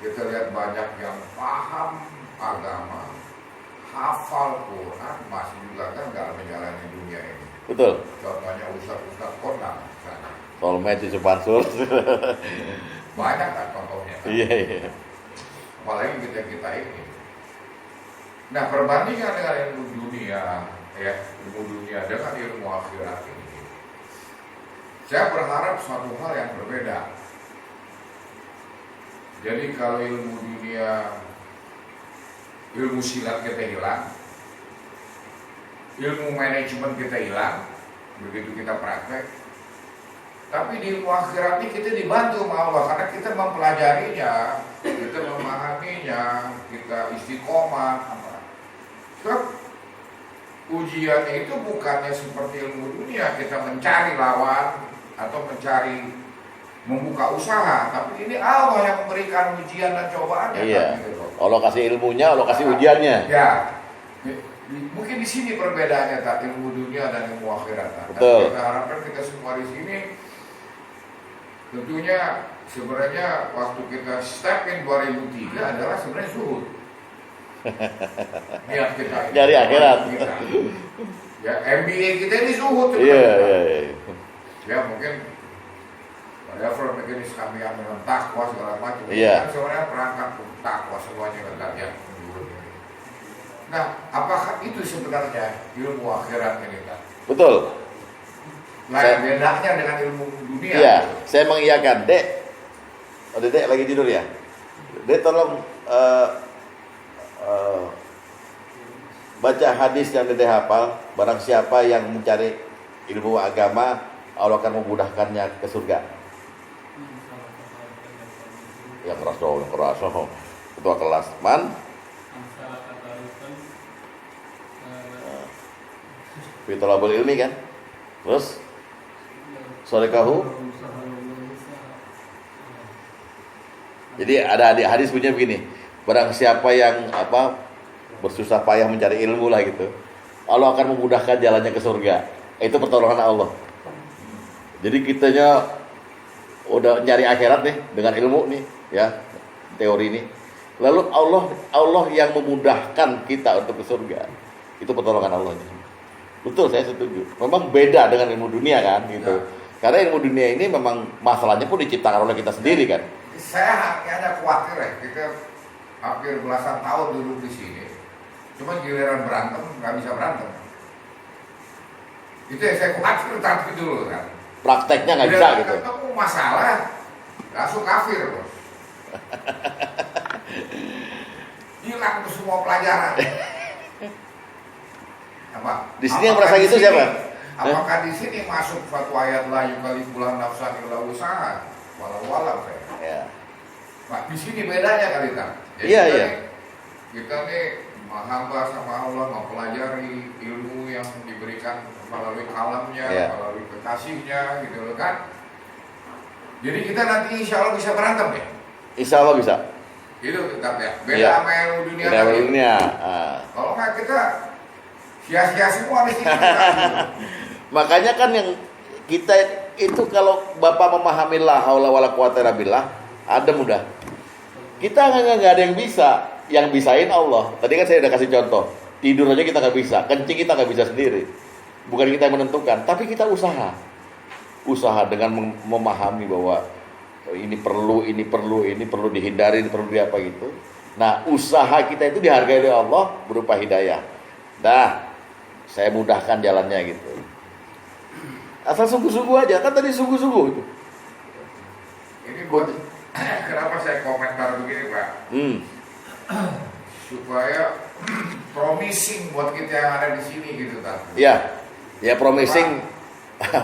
kita lihat banyak yang paham agama, hafal Quran, masih juga kan nggak menjalani dunia ini. Betul. Contohnya Ustaz Kondang misalnya. Soulmate Cucu Pansur. Banyak kan contohnya kan. Iya, iya. Apalagi kita ini. Nah, perbandingan dengan ilmu dunia, ya, ilmu dunia dengan ilmu akhirat ini, saya berharap suatu hal yang berbeda. Jadi kalau ilmu dunia, ilmu silat kita hilang, ilmu manajemen kita hilang, begitu kita praktek. Tapi di ilmu akhirat ini kita dibantu sama Allah karena kita mempelajarinya, kita memahaminya, kita istiqomah. Sebab ujiannya itu bukannya seperti ilmu dunia, kita mencari lawan atau mencari membuka usaha, tapi ini Allah yang memberikan ujian dan cobaannya. Iya. Kan, gitu. Allah kasih ilmunya, Allah kasih ujiannya. Ya. Mungkin di sini perbedaannya tak ilmu dunia dan ilmu akhirat. Betul. Dan kita harapkan kita semua di sini tentunya sebenarnya waktu kita step in 2003 adalah sebenarnya zuhud. Niat kita ini. Dari akhirat. Kita. Ya MBA kita ini zuhud. Iya, iya, iya. Ya mungkin whatever mekanis kami yang dengan takwa segala macam. Iya. Kan sebenarnya perangkat takwa semuanya kan ya. Nah, apakah itu sebenarnya ilmu akhirat ini kan? Betul. Lain bedanya dengan ilmu dunia. Iya, saya mengiyakan. Dek, oh Dek lagi tidur ya? Dek tolong baca hadis yang Dek hafal. Barang siapa yang mencari ilmu agama, Allah akan memudahkannya ke surga. Yang keras dong, yang keras. Ketua kelas. Man? Fitolabul ilmi kan? Terus? Sorekahu? Jadi ada hadis punya begini, barang siapa yang bersusah payah mencari ilmu lah gitu, Allah akan memudahkan jalannya ke surga. Itu pertolongan Allah. Jadi kitanya udah nyari akhirat nih dengan ilmu nih, ya teori ini. Lalu Allah yang memudahkan kita untuk ke surga. Itu pertolongan Allah. Betul, saya setuju. Memang beda dengan ilmu dunia kan gitu. Ya. Karena ilmu dunia ini memang masalahnya pun diciptakan oleh kita sendiri kan. Saya hanya khawatir ya, kita hampir belasan tahun duduk di sini, cuma giliran berantem nggak bisa berantem. Itu yang saya khawatir tadi dulu kan. Prakteknya nggak bisa gitu. Ketemu masalah, langsung kafir bos. Hilang tuh semua pelajaran. Apa? Di sini yang merasa gitu siapa? Apakah di sini masuk suatu ayat la yukallifullahu nafsan illa wus'aha walau saya. Ya. Nah, di sini bedanya kali kan. Iya. Kita nih hamba sama Allah mempelajari ilmu yang diberikan melalui kalamnya, ya, melalui kekasihnya, gitu loh kan. Jadi kita nanti insya Allah bisa berantem ya. Insya Allah bisa. Itu tetap ya. Beda Ya. sama ilmu dunia. Beda tadi. dunia. Kalau nggak kita sia-sia semua di sini. Makanya kan yang kita itu kalau Bapak memahami la haula wala quwata illa billah, ada mudah. Kita nggak ada yang bisa, yang bisain Allah. Tadi kan saya udah kasih contoh, tidur aja kita nggak bisa, kencing kita nggak bisa sendiri. Bukan kita yang menentukan, tapi kita usaha dengan memahami bahwa ini perlu dihindari, ini perlu apa gitu. Nah, usaha kita itu dihargai oleh Allah berupa hidayah. Dah, saya mudahkan jalannya gitu. Asal sungguh-sungguh aja, kan tadi sungguh-sungguh itu. Ini buat kenapa saya komentar begini Pak? Supaya promising buat kita yang ada di sini gitu kan. Ya, ya promising,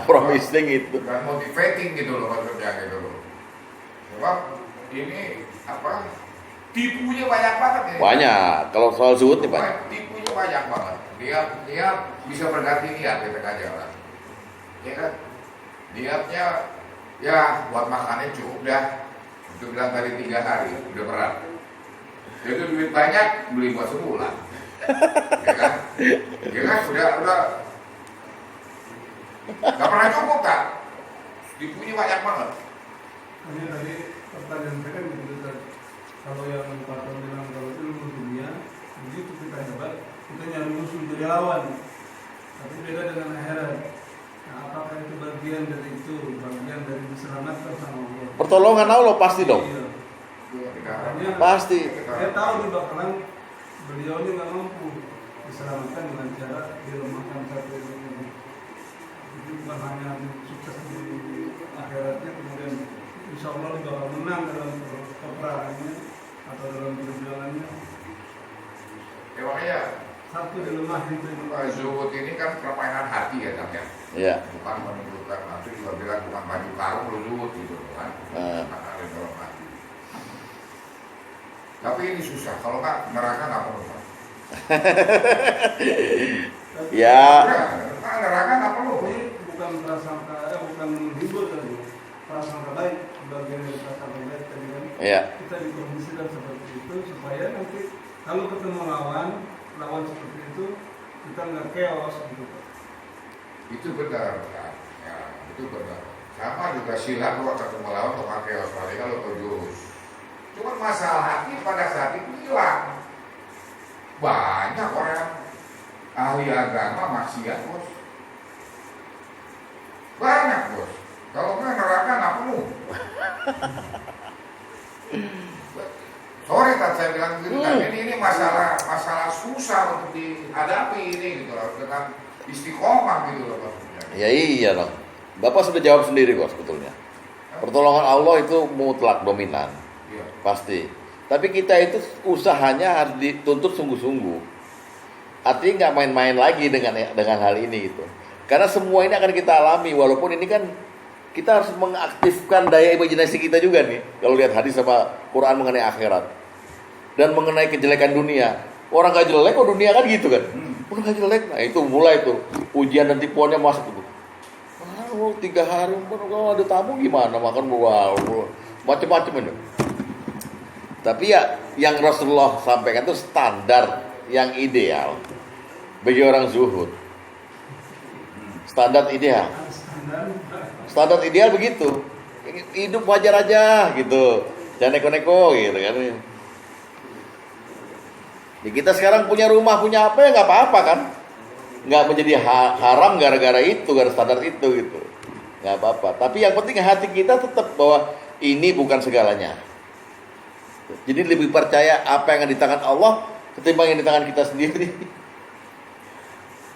promising itu. Dan motivating gitu loh maksudnya gitu loh. Sebab ini apa? Tipunya banyak banget ini. Banyak. Kalau soal zuhud nih banyak. Tipunya banyak banget. Dia bisa berganti niat kita aja lah. Ya kan? Niatnya ya buat makannya cukup dah. Untuk bilang tadi 3 hari udah berat. Itu duit banyak beli buat sebulan. Ya kan? Ya kan udah nggak pernah cukup kan? Tipunya banyak banget. Hanya tadi pertanyaan saya kan gitu Ustaz. Kalau yang Pak Tom bilang kalau ilmu dunia, begitu kita hebat, kita nyari musuh jadi lawan. Tapi beda dengan akhirat. Nah, apakah itu bagian dari itu, bagian dari diselamatkan sama Allah? Pertolongan Allah pasti dong. Iya. Makanya Pasti. saya tahu di bakalan beliau ini nggak mampu diselamatkan dengan cara dilemahkan satu ilmu. Jadi bukan hanya sukses di akhiratnya, kemudian insya Allah dia bakal menang dalam peperangannya atau dalam perjuangannya. Ya makanya Satu dilemahin itu. zuhud ini kan permainan hati ya Tam ya. Ya. Bukan menunjukkan, nanti juga bilang bukan baju karung lu zuhud gitu kan. Ah. Bukan ada dalam hati. Tapi ini susah, kalau nggak neraka nggak perlu. Ya. Nah, neraka nggak perlu. Ini bukan prasangka, bukan menghibur tadi. Prasangka baik, bagian dari prasangka baik tadi kan. Ya. Kita dikondisikan seperti itu supaya nanti kalau ketemu lawan seperti itu kita nggak chaos gitu. Itu benar, ya, itu benar. Sama juga silat kalau ketemu lawan untuk pakai Australia kalau ke jurus. Cuma masalah hati pada saat itu hilang. Banyak orang ahli agama maksiat bos. Banyak bos. Kalau nggak neraka nggak penuh. Sorry tak saya bilang gitu kan. Ini masalah susah untuk dihadapi ini gitu loh, dengan istiqomah gitu loh maksudnya. Ya iya loh. Bapak sudah jawab sendiri kok sebetulnya. Pertolongan Allah itu mutlak dominan. Iya. Pasti. Tapi kita itu usahanya harus dituntut sungguh-sungguh. Artinya nggak main-main lagi dengan hal ini gitu. Karena semua ini akan kita alami, walaupun ini kan kita harus mengaktifkan daya imajinasi kita juga nih. Kalau lihat hadis sama Quran mengenai akhirat dan mengenai kejelekan dunia. Orang gak jelek kok dunia kan gitu kan. Orang gak jelek, nah itu mulai tuh ujian dan tipuannya masuk tuh. 3 hari kalau ada tamu gimana makan wow, macam-macam itu. Tapi ya yang Rasulullah sampaikan itu standar yang ideal bagi orang zuhud. Standar ideal. Standar ideal begitu. Hidup wajar aja gitu. Jangan neko-neko gitu kan. Ya, kita sekarang punya rumah, punya apa ya nggak apa-apa kan. Nggak menjadi haram gara-gara itu, gara standar itu gitu. Nggak apa-apa. Tapi yang penting hati kita tetap bahwa ini bukan segalanya. Jadi lebih percaya apa yang ada di tangan Allah ketimbang yang di tangan kita sendiri.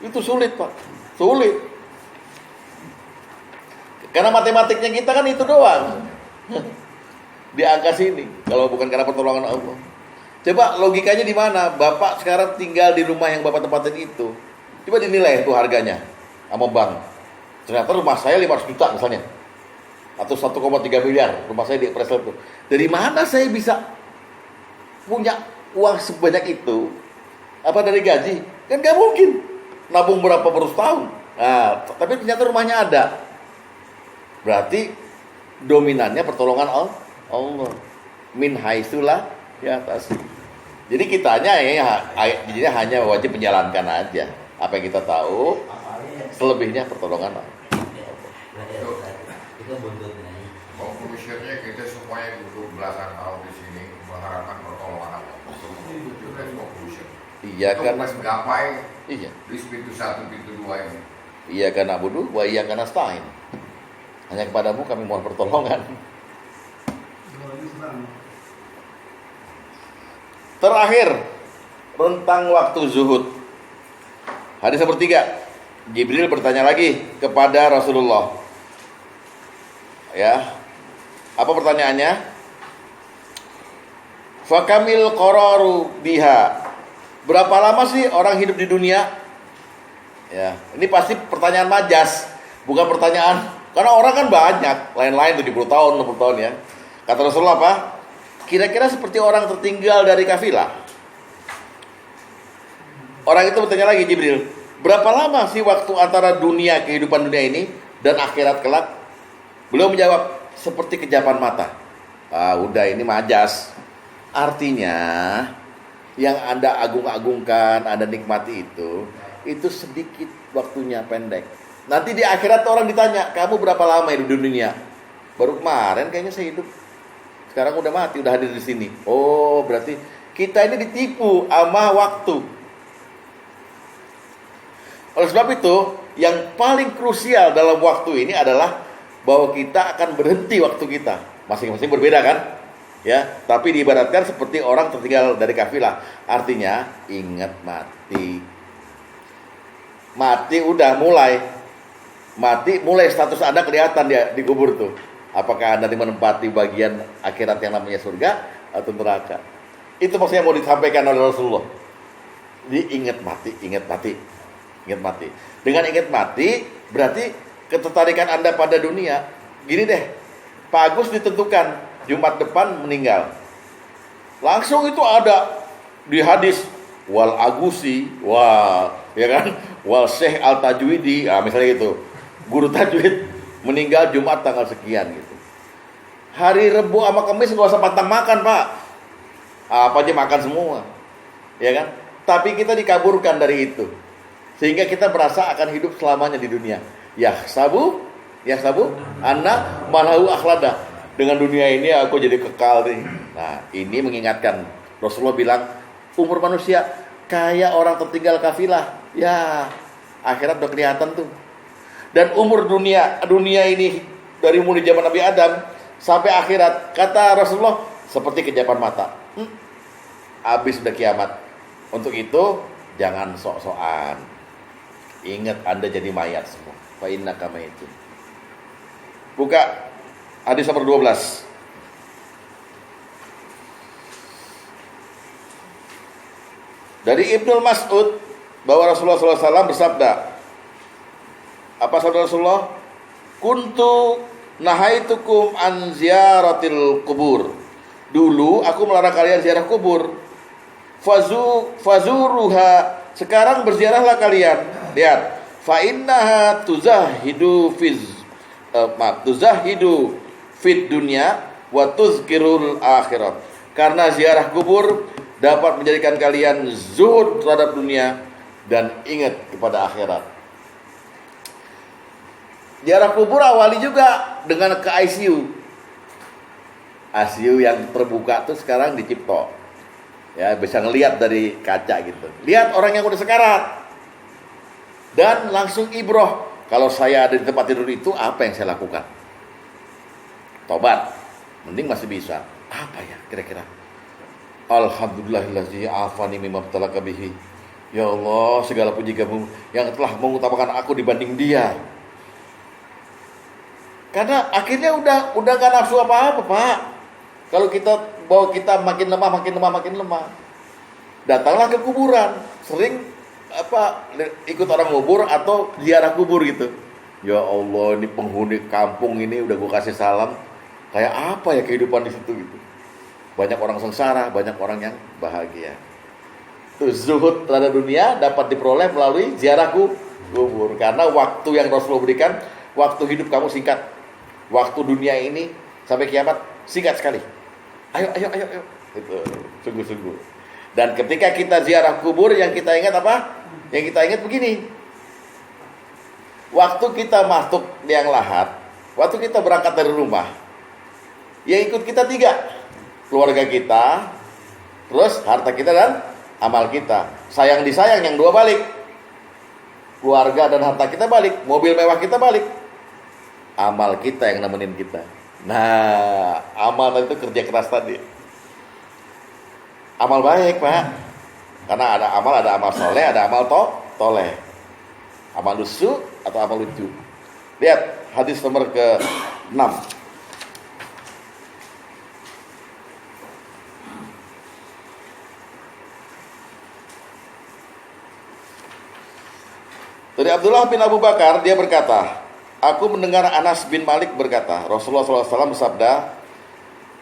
Itu sulit Pak. Sulit. Karena matematiknya kita kan itu doang. Di angka sini. Kalau bukan karena pertolongan Allah. Coba logikanya di mana? Bapak sekarang tinggal di rumah yang Bapak tempatin itu. Coba dinilai itu harganya sama bank. Ternyata rumah saya 500 juta misalnya. Atau 1,3 miliar rumah saya di Presel itu. Dari mana saya bisa punya uang sebanyak itu? Apa dari gaji? Kan gak mungkin. Nabung berapa berus tahun. Nah, tapi ternyata rumahnya ada. Berarti dominannya pertolongan Allah. Min haitsulah di atas. Jadi kitanya ya hanya wajib menjalankan aja apa yang kita tahu. Selebihnya pertolongan Allah. Itu buntutnya. Konklusinya kita semuanya duduk belasan tahun di sini mengharapkan pertolongan Allah. Itu kan conclusion. Iya Itu kan. masih menggapai Iya. di pintu 1, pintu 2 ini. Iya karena budu, wa iya karena stain. Hanya kepadamu kami mohon pertolongan. Terakhir, rentang waktu zuhud. Hadis nomor 3. Jibril bertanya lagi kepada Rasulullah. Ya. Apa pertanyaannya? Fakamil qararu biha. Berapa lama sih orang hidup di dunia? Ya, ini pasti pertanyaan majas, bukan pertanyaan, karena orang kan banyak, lain-lain 70 tahun, 60 tahun ya. Kata Rasulullah apa? Kira-kira seperti orang tertinggal dari kafilah. Orang itu bertanya lagi, Jibril, berapa lama sih waktu antara dunia, kehidupan dunia ini dan akhirat kelak? Beliau menjawab, seperti kejapan mata. Udah ini majas. Artinya yang Anda agung-agungkan, Anda nikmati itu sedikit waktunya, pendek. Nanti di akhirat orang ditanya, kamu berapa lama hidup di dunia? Baru kemarin kayaknya saya hidup. Sekarang udah mati, udah hadir di sini. Oh, berarti kita ini ditipu sama waktu. Oleh sebab itu, yang paling krusial dalam waktu ini adalah bahwa kita akan berhenti waktu kita. Masing-masing berbeda kan? Ya, tapi diibaratkan seperti orang tertinggal dari kafilah. Artinya, ingat mati. Mati udah mulai. Mati mulai status Anda kelihatan di kubur tuh. Apakah Anda menempati bagian akhirat yang namanya surga atau neraka? Itu maksudnya mau disampaikan oleh Rasulullah. Jadi ingat mati, ingat mati. Ingat mati. Dengan ingat mati, berarti ketertarikan Anda pada dunia. Gini deh, Pak Agus ditentukan Jumat depan meninggal. Langsung itu ada di hadis wal Agusi, wal ya kan, wal Syekh Al Tajwidi, misalnya gitu. Guru tajwid meninggal Jumat tanggal sekian gitu. Hari Rebu sama Kamis nggak usah pantang makan, Pak. Apa aja makan semua, ya kan? Tapi kita dikaburkan dari itu. Sehingga kita merasa akan hidup selamanya di dunia. Yahsabu anna malahu akhlada. Dengan dunia ini aku jadi kekal nih. Nah, ini mengingatkan. Rasulullah bilang, umur manusia kayak orang tertinggal kafilah. Ya, akhirat udah kelihatan tuh. Dan umur dunia ini dari mulai zaman Nabi Adam sampai akhirat, kata Rasulullah, seperti kejapan mata. Habis sudah kiamat. Untuk itu jangan sok-sokan. Ingat Anda jadi mayat semua. Fa innaka mayitun. Buka hadis nomor 12. Dari Ibnu Mas'ud bahwa Rasulullah SAW bersabda, apa sabda Rasulullah? Kuntu nahaitukum an ziyaratil kubur. Dulu aku melarang kalian ziarah kubur. Fazuruha. Sekarang berziarahlah kalian. Lihat, fa innaha tuzahidu fid dunya wa tuzkirul akhirat. Karena ziarah kubur dapat menjadikan kalian zuhud terhadap dunia dan ingat kepada akhirat. Ziarah kubur awali juga dengan ke ICU. ICU yang terbuka tuh sekarang di Cipto. Ya, bisa ngelihat dari kaca gitu. Lihat orang yang udah sekarat. Dan langsung ibroh. Kalau saya ada di tempat tidur itu, apa yang saya lakukan? Tobat. Mending masih bisa. Apa ya kira-kira? Alhamdulillahillazi afani mimma btalaka bihi. Ya Allah, segala puji kamu yang telah mengutamakan aku dibanding dia. Karena akhirnya udah gak nafsu apa-apa, Pak. Kalau kita makin lemah. Datanglah ke kuburan. Sering ikut orang kubur atau ziarah kubur gitu. Ya Allah, ini penghuni kampung ini udah gue kasih salam. Kayak apa ya kehidupan di situ gitu. Banyak orang sengsara, banyak orang yang bahagia. Tuh, zuhud terhadap dunia dapat diperoleh melalui ziarah kubur. Karena waktu yang Rasulullah berikan, waktu hidup kamu singkat. Waktu dunia ini sampai kiamat singkat sekali. Ayo. Itu sungguh-sungguh. Dan ketika kita ziarah kubur, yang kita ingat apa? Yang kita ingat begini. Waktu kita masuk liang lahat, waktu kita berangkat dari rumah, yang ikut kita 3. Keluarga kita, terus harta kita dan amal kita. Sayang disayang, yang 2 balik. Keluarga dan harta kita balik, mobil mewah kita balik. Amal kita yang nemenin kita. Nah, amal itu kerja keras tadi. Amal baik, Pak. Karena ada amal soleh, ada amal toleh. Amal lusu atau amal lucu. Lihat hadis nomor ke-6. Dari Abdullah bin Abu Bakar, dia berkata, aku mendengar Anas bin Malik berkata, Rasulullah SAW bersabda,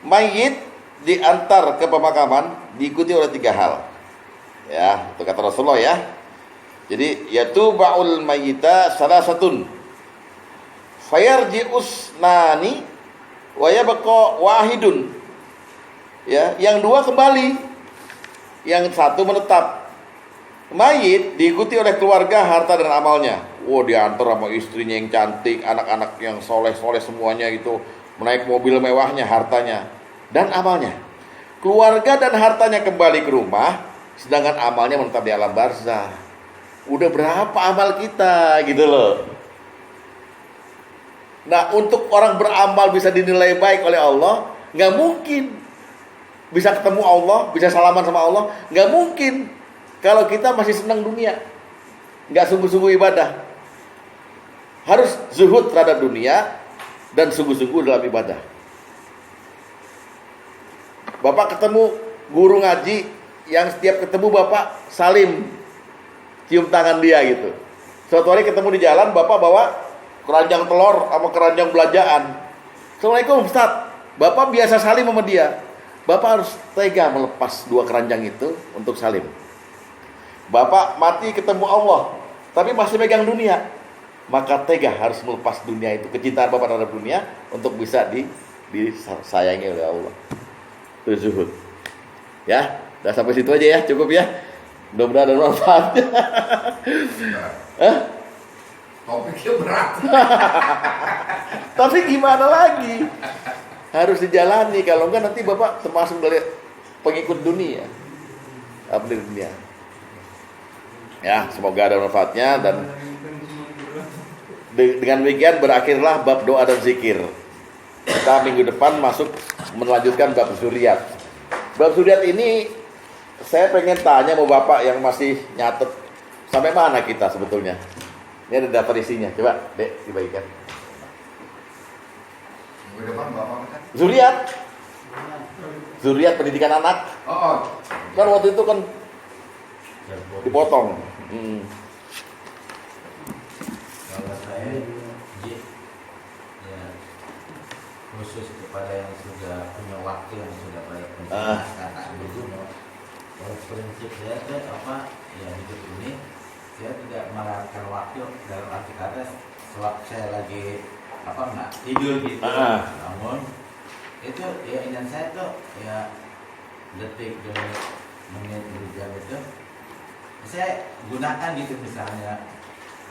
mayit diantar ke pemakaman diikuti oleh 3 hal. Ya, itu kata Rasulullah ya. Jadi yatuba'ul mayyita salasatun fayarji'us nani wa yabqa wahidun. Ya, yang 2 kembali, yang 1 menetap. Mayit diikuti oleh keluarga, harta dan amalnya. Diantar sama istrinya yang cantik, anak-anak yang soleh-soleh semuanya itu, menaik mobil mewahnya, hartanya dan amalnya. Keluarga dan hartanya kembali ke rumah, sedangkan amalnya menetap di alam barzah. Udah berapa amal kita gitu loh. Nah, untuk orang beramal bisa dinilai baik oleh Allah, nggak mungkin bisa ketemu Allah, bisa salaman sama Allah, nggak mungkin kalau kita masih senang dunia, nggak sungguh-sungguh ibadah. Harus zuhud terhadap dunia dan sungguh-sungguh dalam ibadah. Bapak ketemu guru ngaji yang setiap ketemu Bapak salim, cium tangan dia gitu. Suatu hari ketemu di jalan, Bapak bawa keranjang telur sama keranjang belanjaan. Assalamualaikum Ustaz. Bapak biasa salim sama dia. Bapak harus tega melepas 2 keranjang itu untuk salim. Bapak mati ketemu Allah, tapi masih megang dunia, maka tega harus melepas dunia itu, kecintaan Bapak terhadap dunia untuk bisa disayangi oleh Allah. Itu zuhud. Ya, udah sampai situ aja ya, cukup ya. Mudah-mudahan ada manfaatnya. Topiknya berat. Tapi gimana lagi? Harus dijalani, kalau enggak nanti Bapak termasuk dari pengikut dunia. Apa dari dunia? Ya, semoga ada manfaatnya dan dengan demikian berakhirlah bab doa dan zikir. Kita minggu depan melanjutkan bab zuriat. Bab zuriat ini saya pengen tanya sama Bapak yang masih nyatet, sampai mana kita sebetulnya? Ini ada daftar isinya. Coba, Dek, dibagikan. Minggu depan Bapak kan? Zuriat pendidikan anak. Oh. Kan waktu itu kan dipotong. Kalau saya ya khusus kepada yang sudah punya waktu, yang sudah banyak kata dulu. Kalau prinsip saya tuh ya hidup ini saya tidak melewatkan waktu dalam arti kata sewaktu saya lagi nggak tidur gitu. Namun itu ya ingin saya tuh ya detik demi menit demi jam itu saya gunakan gitu. Misalnya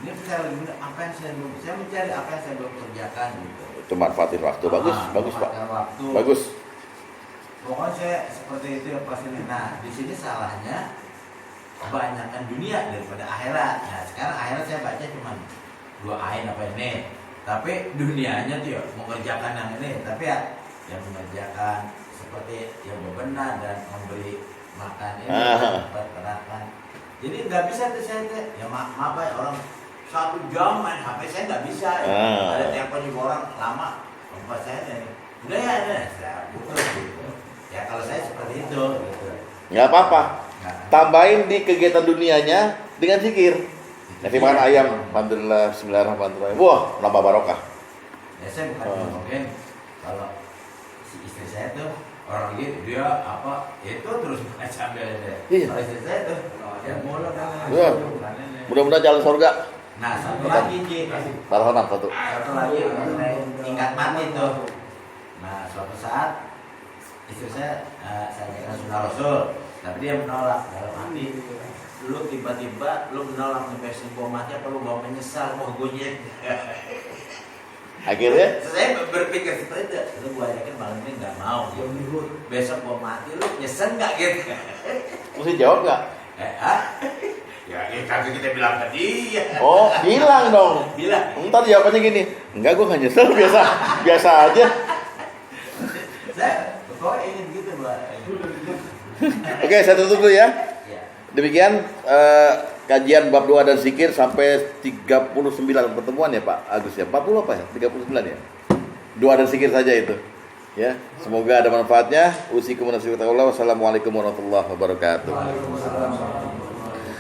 ini saya lagi saya mencari apa yang saya belum kerjakan gitu. Itu manfaatin waktu. Bagus Pak. Waktu. Bagus. Pokoknya saya seperti itu yang pasti. Nah, di sini salahnya kebanyakan dunia daripada akhirat. Nah, sekarang akhirat saya baca cuma 2 ayat apa ini. Tapi dunianya tuh ya mengerjakan yang ini. Tapi ya yang mengerjakan seperti yang bebenah dan memberi makan ini, peternakan. Jadi nggak bisa tuh saya ya maaf ya, orang 1 jam main HP saya nggak bisa. Ada telepon juga orang lama. Tempat saya nih, udah ya, saya butuh gitu. Ya kalau saya seperti itu gitu. Nggak apa-apa. Tambahin di kegiatan dunianya dengan zikir. Nasi makan ayam, alhamdulillah, bismillahirrahmanirrahim. Wah, nambah barokah. Ya saya bukan ngomongin kalau si istri saya tuh orang gitu, dia itu terus sambil deh. Kalau istri saya tuh ya mulu dan mudah-mudahan jalan surga. Nah, satu lagi Ji. Taruhan satu. Satu lagi mengenai tingkat mati tuh. Nah, suatu saat istri saya ajarkan sunnah Rasul, tapi dia menolak dalam hati. Lu tiba-tiba lu menolak sampai sebuah mati, apa lu mau menyesal mau gonyek? Akhirnya saya berpikir seperti itu. Lu gua yakin malam ini nggak mau. Besok gua mati, lu nyesel nggak gitu? mesti jawab nggak? Ya kagak kita bilang ke dia. Oh, bilang dong. Bilang. Ntar jawabannya gini, enggak, gue nggak nyesel, biasa aja. Saya pokoknya ingin gitu, Mbak. Oke, saya tutup dulu ya. Ya. Demikian kajian bab doa dan zikir sampai 39 pertemuan ya Pak Agus ya. 40 apa ya? 39 ya. Doa dan zikir saja itu. Ya, semoga ada manfaatnya. Usikum wa nasihatullah. Wassalamualaikum warahmatullahi wabarakatuh. Waalaikumsalam.